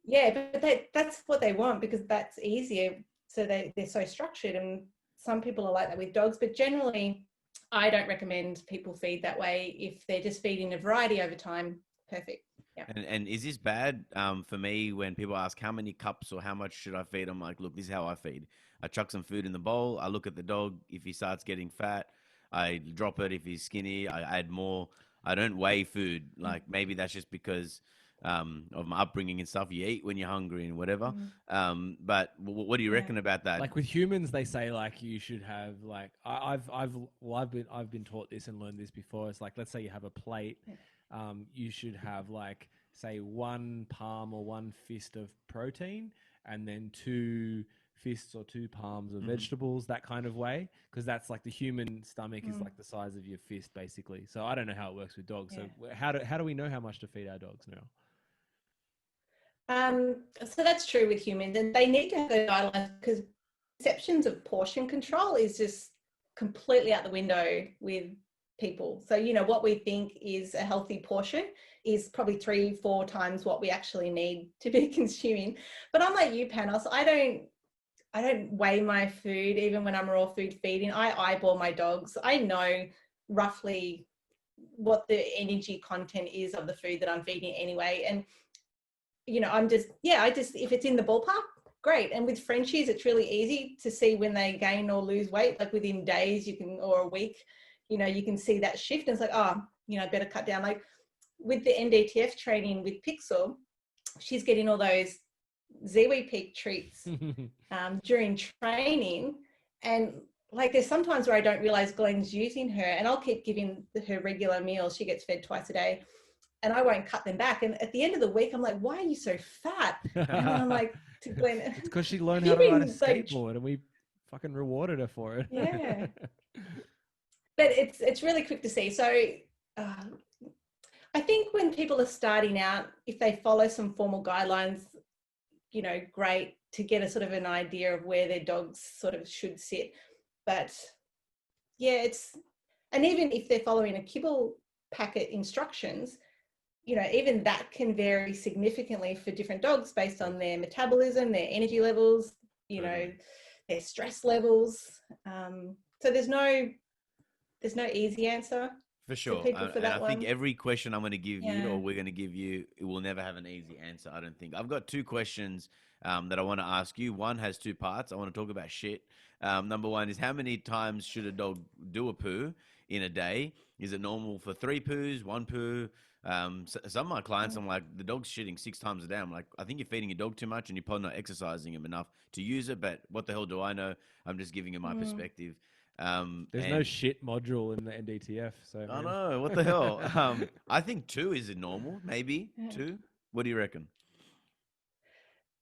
Yeah, but that's what they want because that's easier. So they're so structured, and some people are like that with dogs, but generally I don't recommend people feed that way. If they're just feeding a variety over time, perfect. Yeah. And is this bad for me when people ask how many cups or how much should I feed? I'm like, look, this is how I feed. I chuck some food in the bowl. I look at the dog. If he starts getting fat, I drop it. If he's skinny, I add more. I don't weigh food. Like maybe that's just because of my upbringing and stuff. You eat when you're hungry and whatever. But what do you reckon about that? Like with humans, they say like you should have like I've been taught this and learned this before. It's like, let's say you have a plate. You should have like, say, 1 palm or 1 fist of protein, and then 2 fists or 2 palms of vegetables, that kind of way, because that's like the human stomach is like the size of your fist, basically. So I don't know how it works with dogs. So how do we know how much to feed our dogs now? So that's true with humans, and they need to have those guidelines because conceptions of portion control is just completely out the window with people. So, you know, what we think is a healthy portion is probably 3-4 times what we actually need to be consuming. But I'm like you, Panos, I don't weigh my food even when I'm raw food feeding. I eyeball my dogs. I know roughly what the energy content is of the food that I'm feeding anyway. And, you know, I just, if it's in the ballpark, great. And with Frenchies, it's really easy to see when they gain or lose weight, like within days or a week, you know, you can see that shift. And it's like, oh, you know, I better cut down. Like with the NDTF training with Pixel, she's getting all those Ziwi Peak treats during training. And like there's sometimes where I don't realize Glenn's using her, and I'll keep giving her regular meals. She gets fed twice a day and I won't cut them back. And at the end of the week, I'm like, why are you so fat? And then I'm like to Glenn, it's because she learned how to ride a skateboard and we fucking rewarded her for it. Yeah. But it's really quick to see. So I think when people are starting out, if they follow some formal guidelines, you know, great to get a sort of an idea of where their dogs sort of should sit. But yeah, and even if they're following a kibble packet instructions, you know, even that can vary significantly for different dogs based on their metabolism, their energy levels, you know, their stress levels. So there's no easy answer. For sure. And I think every question I'm going to give you, or we're going to give you, it will never have an easy answer, I don't think. I've got 2 questions that I want to ask you. One has 2 parts. I want to talk about shit. Number 1 is, how many times should a dog do a poo in a day? Is it normal for 3 poos, 1 poo? Some of my clients, I'm like, the dog's shitting 6 times a day. I'm like, I think you're feeding your dog too much and you're probably not exercising him enough to use it. But what the hell do I know? I'm just giving you my perspective. There's no shit module in the NDTF. So I know, what the hell? I think 2 is normal, maybe 2. What do you reckon?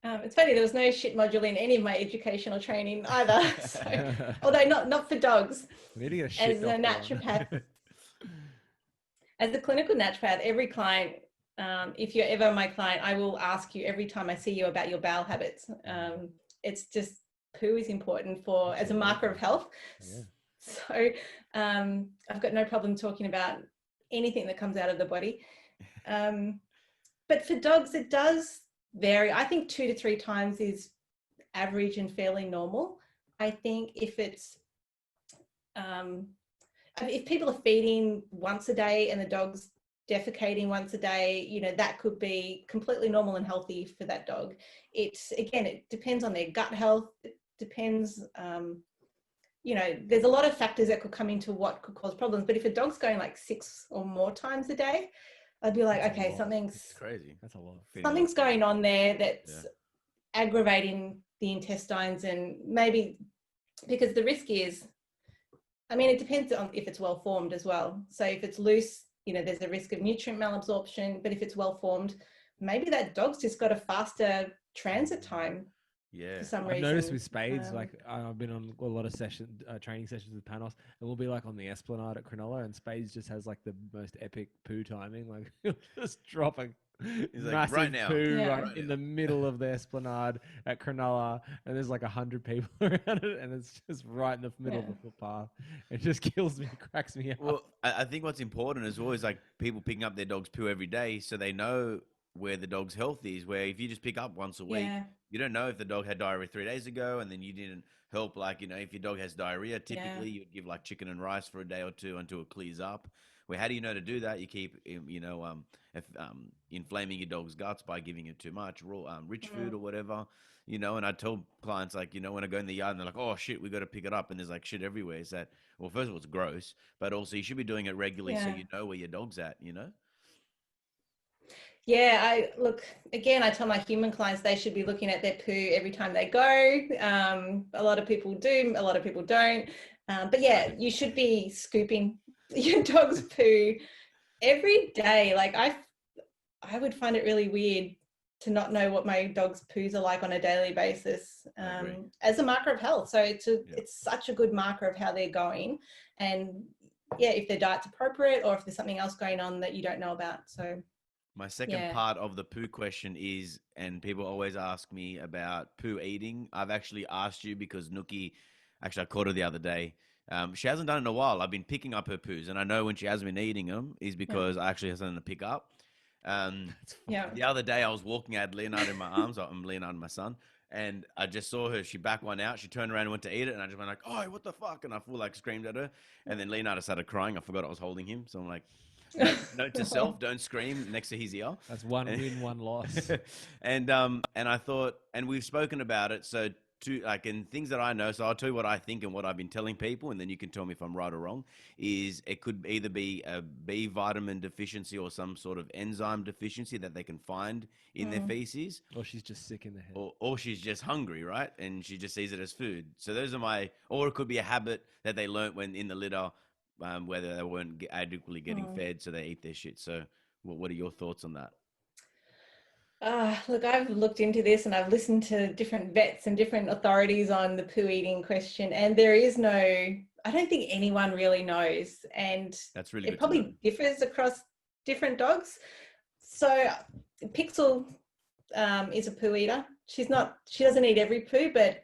It's funny, there was no shit module in any of my educational training either. So, although not for dogs. We need to get a shit As a naturopath, as a clinical naturopath, every client, if you're ever my client, I will ask you every time I see you about your bowel habits. It's just poo is important as a marker of health. Yeah. So I've got no problem talking about anything that comes out of the body. But for dogs, it does vary. I think 2 to 3 times is average and fairly normal. I think if people are feeding once a day and the dog's defecating once a day, that could be completely normal and healthy for that dog. It depends on their gut health. It depends, there's a lot of factors that could come into what could cause problems. But if a dog's going like 6 or more times a day, I'd be like, okay, That's crazy. That's a lot. Something's going on there that's aggravating the intestines, and maybe because the risk is, it depends on if it's well formed as well. So if it's loose, there's a risk of nutrient malabsorption, but if it's well formed, maybe that dog's just got a faster transit time. Yeah, for some I've reason. noticed with spades, like I've been on a lot of training sessions with Panos, and we'll be like on the Esplanade at Cronulla, and spades just has like the most epic poo timing, like just dropping massive right now, poo right in the middle of the Esplanade at Cronulla, and there's like 100 people around it, and it's just right in the middle of the footpath. It just kills me, cracks me up. Well, I think what's important is always like people picking up their dog's poo every day, so they know where the dog's health is. Where if you just pick up once a week, you don't know if the dog had diarrhea 3 days ago, and then you didn't help. Like, if your dog has diarrhea, typically you'd give like chicken and rice for a day or 2 until it clears up. Where how do you know to do that? You keep, inflaming your dog's guts by giving it too much raw, rich food or whatever, And I tell clients, like, when I go in the yard and they're like, oh shit, we got to pick it up, and there's like shit everywhere. Is that, well, first of all, it's gross, but also you should be doing it regularly so you know where your dog's at, Yeah, I tell my human clients they should be looking at their poo every time they go. A lot of people do, a lot of people don't. But yeah, you should be scooping your dog's poo every day. Like I would find it really weird to not know what my dog's poos are like on a daily basis as a marker of health. So it's such a good marker of how they're going. And if their diet's appropriate or if there's something else going on that you don't know about. So my second part of the poo question is, and people always ask me about poo eating. I've actually asked you because Nookie, actually I caught her the other day. She hasn't done it in a while. I've been picking up her poos, and I know when she hasn't been eating them is because I actually have something to pick up. The other day I was walking, I had Leonardo in my arms. I'm Leonardo, my son, and I just saw her. She backed one out. She turned around and went to eat it, and I just went like, "Oh, what the fuck!" And I full like screamed at her, and then Leonardo started crying. I forgot I was holding him, so I'm like, note to self: don't scream next to his ear. That's one win, one loss. And I thought, and we've spoken about it, so. And things that I know, so I'll tell you what I think and what I've been telling people, and then you can tell me if I'm right or wrong, is it could either be a B vitamin deficiency or some sort of enzyme deficiency that they can find in their feces. Or she's just sick in the head. Or she's just hungry, right? And she just sees it as food. So those are or it could be a habit that they learnt when in the litter, whether they weren't adequately getting fed, so they eat their shit. So what are your thoughts on that? Look, I've looked into this and I've listened to different vets and different authorities on the poo eating question, and there is I don't think anyone really knows, and that's really it probably differs across different dogs. So Pixel is a poo eater. She doesn't eat every poo, but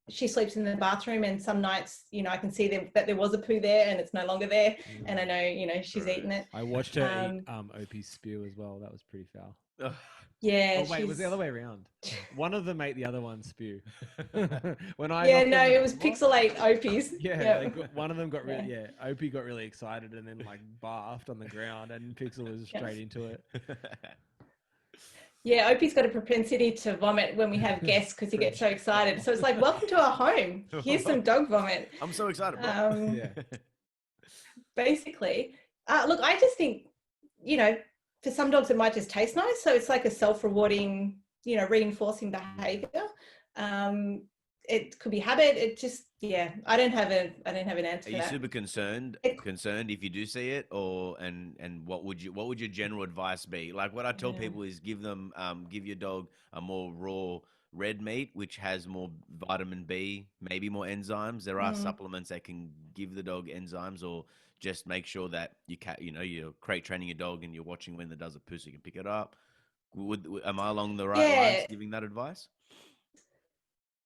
she sleeps in the bathroom, and some nights, I can see that there was a poo there and it's no longer there, and I know, she's eaten it. I watched her eat Opie's spew as well. That was pretty foul. Yeah. Oh wait, it was the other way around. One of them ate the other one spew. It was Pixel ate Opie's. One of them got really, Opie got really excited and then like barfed on the ground, and Pixel was straight into it. Yeah, Opie's got a propensity to vomit when we have guests because he gets so excited. So it's like, welcome to our home. Here's some dog vomit. I'm so excited, bro. Basically, look, I just think, for some dogs it might just taste nice. So it's like a self-rewarding, reinforcing behavior. it could be habit. It just, yeah, I don't have an answer Are for you that. super concerned if you do see it, or and what would your general advice be? Like what I tell people is give your dog a more raw red meat, which has more vitamin B, maybe more enzymes. There are supplements that can give the dog enzymes, or just make sure that you're crate training your dog and you're watching when it does a poo so you can pick it up. Am I along the right lines giving that advice?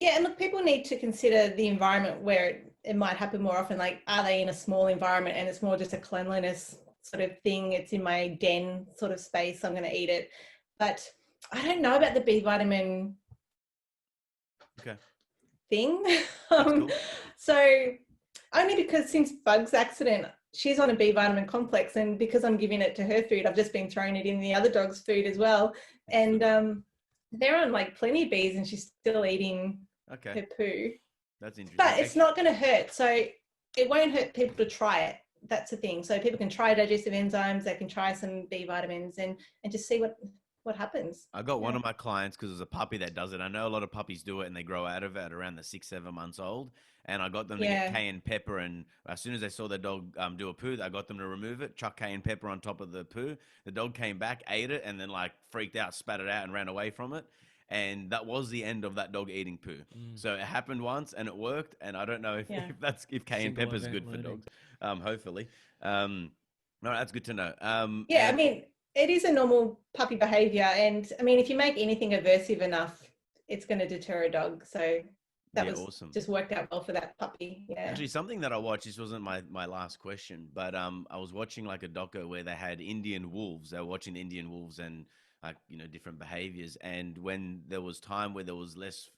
Yeah, and look, people need to consider the environment where it might happen more often. Like, are they in a small environment and it's more just a cleanliness sort of thing? It's in my den sort of space, I'm going to eat it. But I don't know about the B vitamin thing. Cool. So only because since Bug's accident, she's on a B vitamin complex, and because I'm giving it to her food, I've just been throwing it in the other dog's food as well. And they're on like plenty of Bs and she's still eating her poo. That's interesting. But it's not going to hurt. So it won't hurt people to try it. That's the thing. So people can try digestive enzymes. They can try some B vitamins and just see what happens. I got one of my clients, because there's a puppy that does it. I know a lot of puppies do it and they grow out of it at around the 6-7 months old. And I got them to get cayenne pepper, and as soon as they saw their dog do a poo, I got them to remove it, chuck cayenne pepper on top of the poo. The dog came back, ate it, and then like freaked out, spat it out, and ran away from it. And that was the end of that dog eating poo. So it happened once and it worked. And I don't know if cayenne pepper is good for dogs. Hopefully. No, that's good to know. I mean, it is a normal puppy behavior. And I mean, if you make anything aversive enough, it's going to deter a dog. So that was awesome. Just worked out well for that puppy. Yeah. Actually, something that I watched, this wasn't my last question, but I was watching like a doco where they had Indian wolves. They were watching Indian wolves and different behaviors. And when there was time where there was less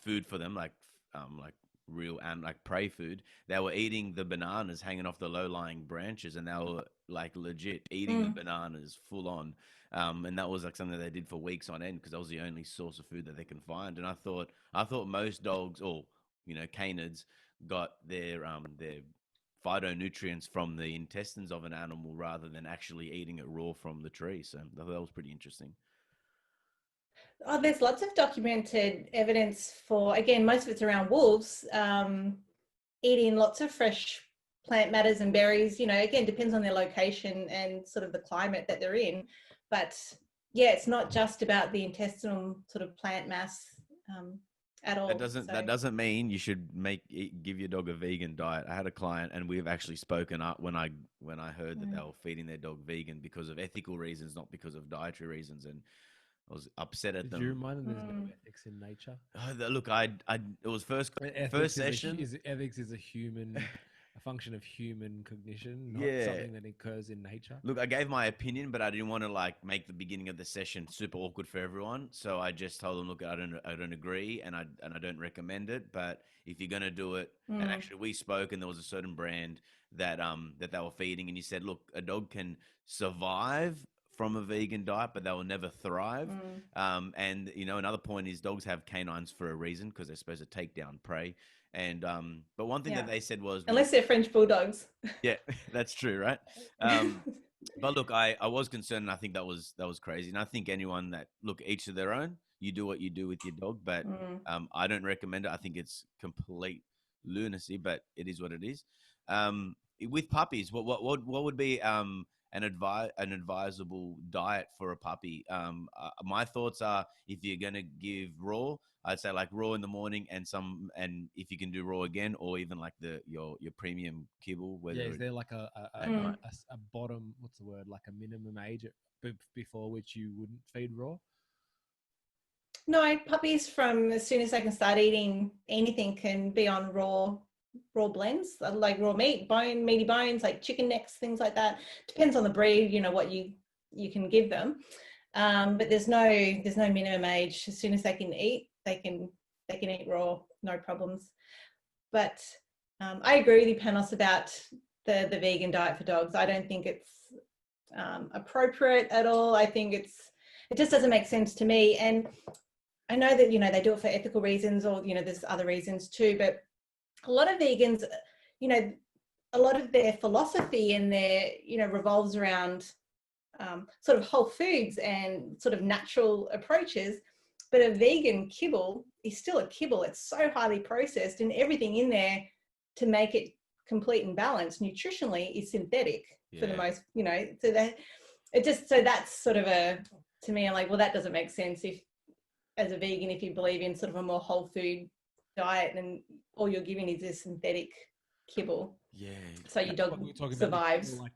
food for them, like real and like prey food, they were eating the bananas hanging off the low-lying branches, and they were like legit eating the bananas full on. And that was like something they did for weeks on end, because that was the only source of food that they can find. And I thought most dogs, or canids, got their phytonutrients from the intestines of an animal rather than actually eating it raw from the tree. So I thought that was pretty interesting. Oh, there's lots of documented evidence for, again, most of it's around wolves, eating lots of fresh plant matters and berries. Again, depends on their location and sort of the climate that they're in. But yeah, it's not just about the intestinal sort of plant mass at all. That doesn't mean you should give your dog a vegan diet. I had a client, and we've actually spoken up when I heard that they were feeding their dog vegan because of ethical reasons, not because of dietary reasons, and I was upset at them. Did you remind them there's no ethics in nature? Look, it was first session. Ethics is a function of human cognition, not something that occurs in nature. Look, I gave my opinion, but I didn't want to make the beginning of the session super awkward for everyone. So I just told them, look, I don't agree, and I don't recommend it. But if you're gonna do it, and actually we spoke, and there was a certain brand that they were feeding, and you said, look, a dog can survive from a vegan diet, but they will never thrive. And another point is dogs have canines for a reason, because they're supposed to take down prey. And but one thing that they said was, unless they're French Bulldogs. Yeah, that's true, right? But look, I was concerned, and I think that was crazy. And I think anyone that, look, each to their own. You do what you do with your dog, but I don't recommend it. I think it's complete lunacy, but it is what it is. With puppies, what would be an advisable diet for a puppy? My thoughts are, if you're gonna give raw, I'd say like raw in the morning, and if you can do raw again, or even like your premium kibble. Is there like a bottom, what's the word, like a minimum age before which you wouldn't feed raw? No, puppies from as soon as they can start eating anything can be on raw blends, like raw meat, meaty bones, like chicken necks, things like that. Depends on the breed, what you can give them. But there's no minimum age. As soon as they can eat, they can eat raw, no problems. But I agree with you, Panos, about the vegan diet for dogs. I don't think it's appropriate at all. I think it just doesn't make sense to me. And I know that they do it for ethical reasons, or there's other reasons too. But a lot of vegans, a lot of their philosophy and their revolves around sort of whole foods and sort of natural approaches. But a vegan kibble is still a kibble. It's so highly processed, and everything in there to make it complete and balanced nutritionally is synthetic for the most, you know, so that it just, so that's sort of to me, I'm like, well, that doesn't make sense if, as a vegan, if you believe in sort of a more whole food diet and all you're giving is a synthetic kibble. Yeah. So your dog survives. Like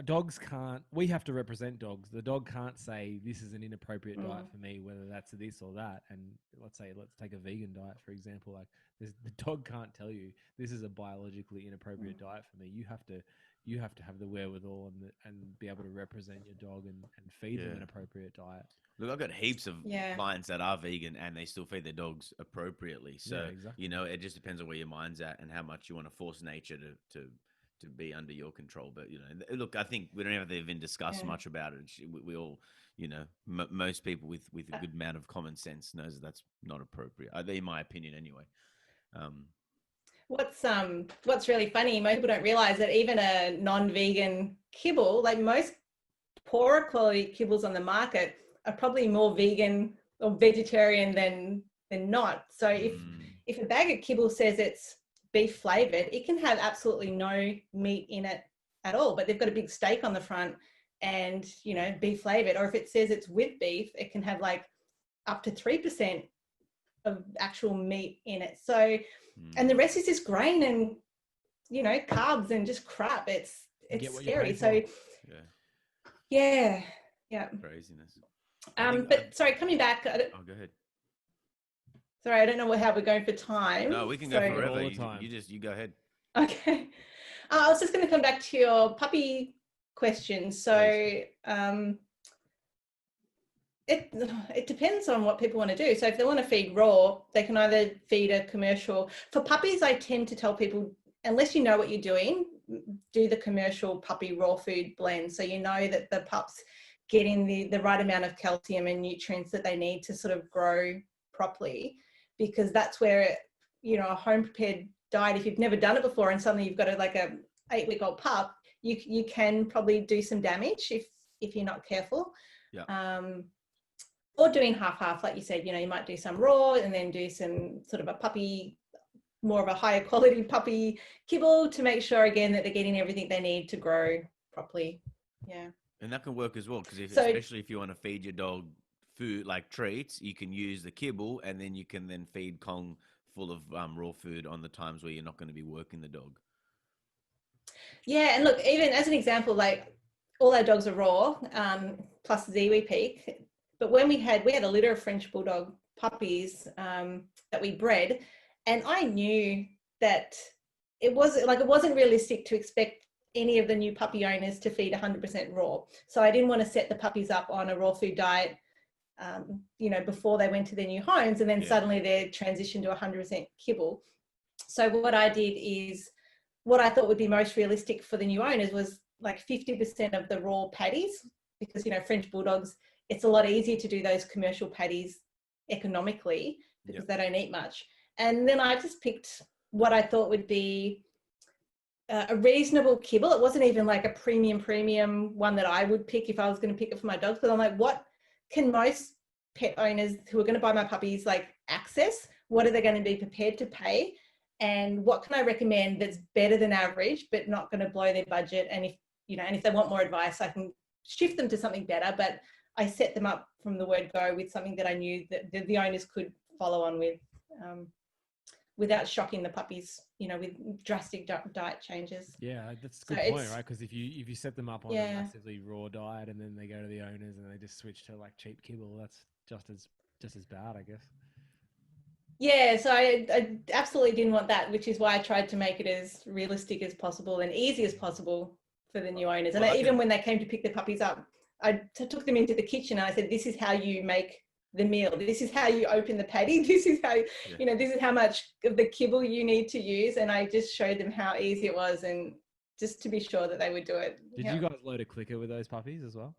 dogs can't, we have to represent dogs. The dog can't say this is an inappropriate diet for me, whether that's this or that. And let's take a vegan diet, for example. Like the dog can't tell you this is a biologically inappropriate diet for me. You have to have the wherewithal and be able to represent your dog and feed them an appropriate diet. Look, I've got heaps of clients that are vegan and they still feed their dogs appropriately. So, exactly. you know, it just depends on where your mind's at and how much you want to force nature to be under your control. But, you know, look, I think we don't have to even discuss much about it. We all, you know, most people with a good amount of common sense knows that that's not appropriate, in my opinion anyway. What's really funny, most people don't realize that even a non-vegan kibble, like most poorer quality kibbles on the market, are probably more vegan or vegetarian than not. So if a bag of kibble says it's beef flavored, it can have absolutely no meat in it at all, but they've got a big steak on the front and, you know, beef flavored. Or if it says it's with beef, it can have like up to 3% of actual meat in it. So, and the rest is just grain and, you know, carbs and just crap. It's scary. So yeah. Craziness. But sorry, coming back. Go ahead. Sorry, I don't know how we're going for time. No, we can go forever. All the time. You go ahead. Okay. I was just going to come back to your puppy question. So it depends on what people want to do. So if they want to feed raw, they can either feed a commercial. For puppies, I tend to tell people, unless you know what you're doing, do the commercial puppy raw food blend. So you know that the pups get in the right amount of calcium and nutrients that they need to sort of grow properly, because that's where, you know, a home prepared diet, if you've never done it before and suddenly you've got like a 8-week-old pup, you can probably do some damage if you're not careful. Or doing half like you said, you know, you might do some raw and then do some sort of a puppy, more of a higher quality puppy kibble to make sure again that they're getting everything they need to grow properly. And that can work as well, because especially if you want to feed your dog food like treats, you can use the kibble and then you can then feed Kong full of raw food on the times where you're not going to be working the dog. Yeah, and look, even as an example, like all our dogs are raw, plus Ziwi Peak. But when we had a litter of French Bulldog puppies that we bred, and I knew that it wasn't realistic to expect any of the new puppy owners to feed 100% raw. So I didn't want to set the puppies up on a raw food diet, you know, before they went to their new homes, and then suddenly they're transitioned to 100% kibble. So what I did is, what I thought would be most realistic for the new owners was like 50% of the raw patties, because, you know, French Bulldogs, it's a lot easier to do those commercial patties economically because they don't eat much. And then I just picked what I thought would be a reasonable kibble. It wasn't even like a premium one that I would pick if I was going to pick it for my dogs. But I'm like, what can most pet owners who are going to buy my puppies like access? What are they going to be prepared to pay? And what can I recommend that's better than average, but not going to blow their budget? And if they want more advice, I can shift them to something better. But I set them up from the word go with something that I knew that the owners could follow on with, without shocking the puppies, you know, with drastic diet changes. Yeah, that's a good point, right? Because if you set them up on a massively raw diet and then they go to the owners and they just switch to like cheap kibble, that's just as bad, I guess. Yeah, so I absolutely didn't want that, which is why I tried to make it as realistic as possible and easy as possible for the new owners. And even when they came to pick the puppies up, I took them into the kitchen and I said, this is how you make the meal. This is how you open the patty. This is how, you know, this is how much of the kibble you need to use. And I just showed them how easy it was, and just to be sure that they would do it. Did you guys load a clicker with those puppies as well?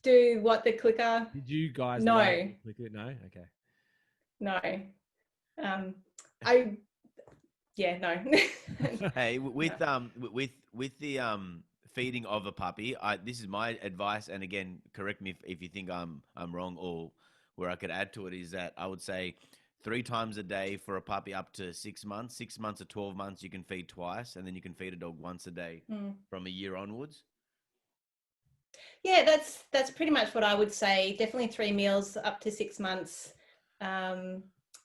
Do what, the clicker? Did you guys No. load the clicker? No? Okay. No. No. Hey, with the feeding of a puppy, this is my advice, and again, correct me if you think I'm wrong, or where I could add to it is that I would say 3 times a day for a puppy up to 6 months. 6 months or 12 months, you can feed twice, and then you can feed a dog once a day from a year onwards. Yeah, that's pretty much what I would say. Definitely 3 meals up to 6 months. Yeah,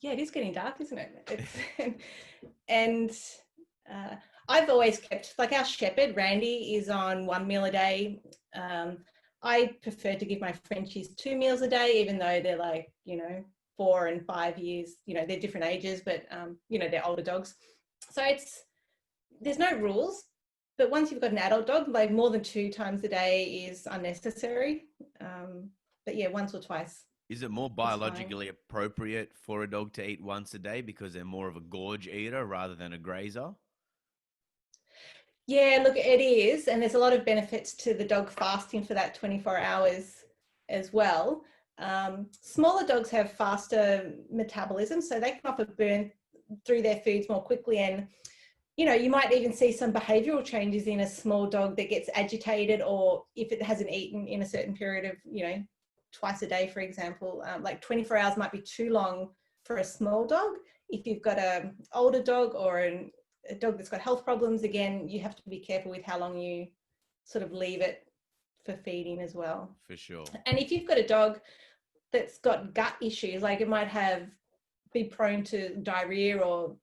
it is getting dark, isn't it? And I've always kept, like, our shepherd Randy is on 1 meal a day. I prefer to give my Frenchies 2 meals a day, even though they're like, 4 and 5 years. They're different ages, but they're older dogs. So there's no rules. But once you've got an adult dog, like, more than 2 times a day is unnecessary. But yeah, once or twice. Is it more biologically appropriate for a dog to eat once a day because they're more of a gorge eater rather than a grazer? Yeah, look, it is. And there's a lot of benefits to the dog fasting for that 24 hours as well. Smaller dogs have faster metabolism, so they can often burn through their foods more quickly. And you might even see some behavioral changes in a small dog that gets agitated, or if it hasn't eaten in a certain period of, twice a day, for example. Like 24 hours might be too long for a small dog. If you've got an older dog or a dog that's got health problems, again, you have to be careful with how long you sort of leave it for feeding as well. For sure. And if you've got a dog that's got gut issues, like it might be prone to diarrhea or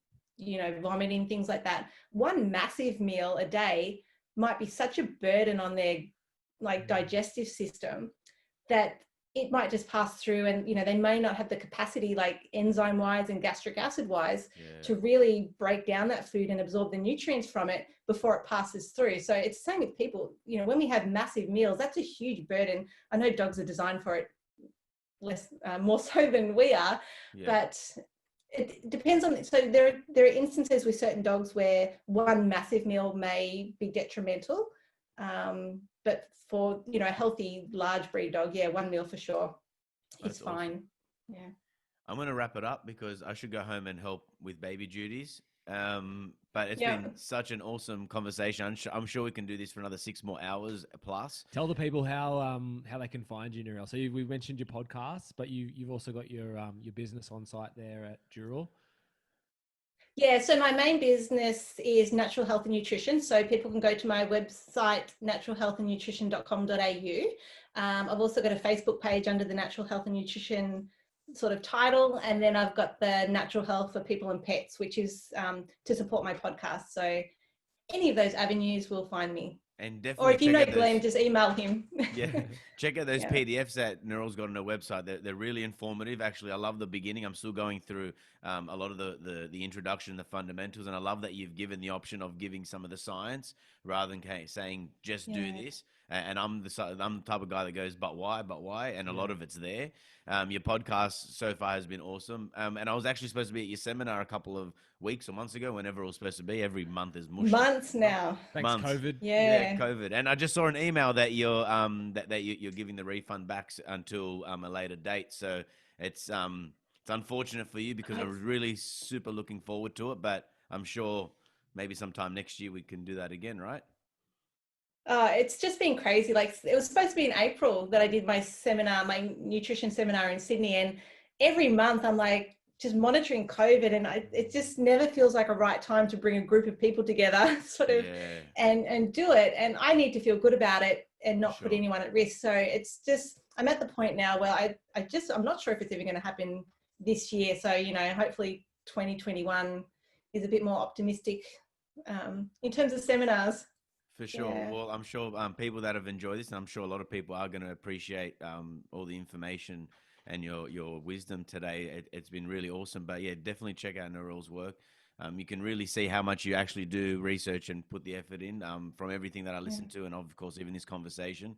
vomiting, things like that, 1 massive meal a day might be such a burden on their digestive system that it might just pass through, and they may not have the capacity, like enzyme wise and gastric acid wise, to really break down that food and absorb the nutrients from it before it passes through. So it's the same with people. When we have massive meals, that's a huge burden. I know dogs are designed for it more so than we are, but it depends on. So there are instances with certain dogs where 1 massive meal may be detrimental, but for a healthy large breed dog, 1 meal for sure is fine. Awesome. Yeah, I'm going to wrap it up because I should go home and help with baby duties. But it's been such an awesome conversation. I'm sure we can do this for another 6 more hours plus. Tell the people how they can find you, Narelle. So we mentioned your podcast, but you've also got your business on site there at Dural. Yeah, so my main business is natural health and nutrition. So people can go to my website, naturalhealthandnutrition.com.au. I've also got a Facebook page under the Natural Health and Nutrition sort of title. And then I've got the Natural Health for People and Pets, which is to support my podcast. So any of those avenues will find me. And definitely, or if you know Glenn, just email him. Yeah, check out those PDFs that Narelle's got on her website. They're really informative. Actually, I love the beginning. I'm still going through a lot of the introduction, the fundamentals, and I love that you've given the option of giving some of the science rather than saying just do this. And I'm the type of guy that goes, but why? And a lot of it's there. Your podcast so far has been awesome. And I was actually supposed to be at your seminar a couple of weeks or months ago, whenever it was supposed to be. Every month is mush. Months now. Thanks, COVID. Yeah, COVID. And I just saw an email that you're you're giving the refund back until a later date. So it's unfortunate for you because I was really super looking forward to it. But I'm sure maybe sometime next year we can do that again, right? It's just been crazy. Like, it was supposed to be in April that I did my seminar, my nutrition seminar in Sydney, and every month I'm like just monitoring COVID, and it just never feels like a right time to bring a group of people together sort of and do it. And I need to feel good about it and not put anyone at risk. So it's just, I'm at the point now where I'm not sure if it's even going to happen this year. So, hopefully 2021 is a bit more optimistic in terms of seminars. For sure. Yeah. Well, I'm sure people that have enjoyed this, and I'm sure a lot of people are going to appreciate all the information and your wisdom today. It's been really awesome. But yeah, definitely check out Narelle's work. You can really see how much you actually do research and put the effort in from everything that I listen to, and of course, even this conversation.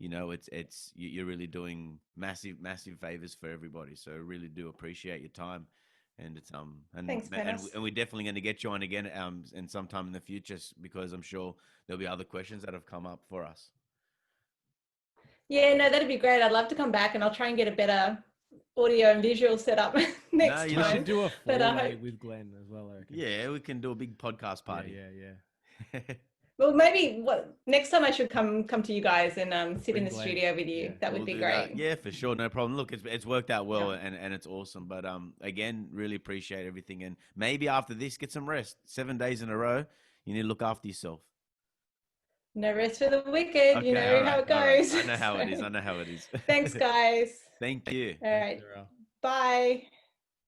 You're really doing massive favors for everybody. So I really do appreciate your time. And it's Thanks, and we're definitely going to get you on again and sometime in the future, because I'm sure there'll be other questions that have come up for us. Yeah, no, that'd be great. I'd love to come back, and I'll try and get a better audio and visual setup next time. You should do a four-way with Glenn as well, I reckon. Yeah, we can do a big podcast party. Yeah. Well, maybe next time I should come to you guys and sit in the Bring studio with you. Yeah. That would We'll be do great. that. Yeah, for sure. No problem. Look, it's worked out well, Yeah. and it's awesome. But again, really appreciate everything. And maybe after this, get some rest. 7 days in a row, you need to look after yourself. No rest for the wicked. You Okay, know all how right, it all right. goes. I know how it is. I know how it is. Thanks, guys. Thank you. All right. Narelle. Bye.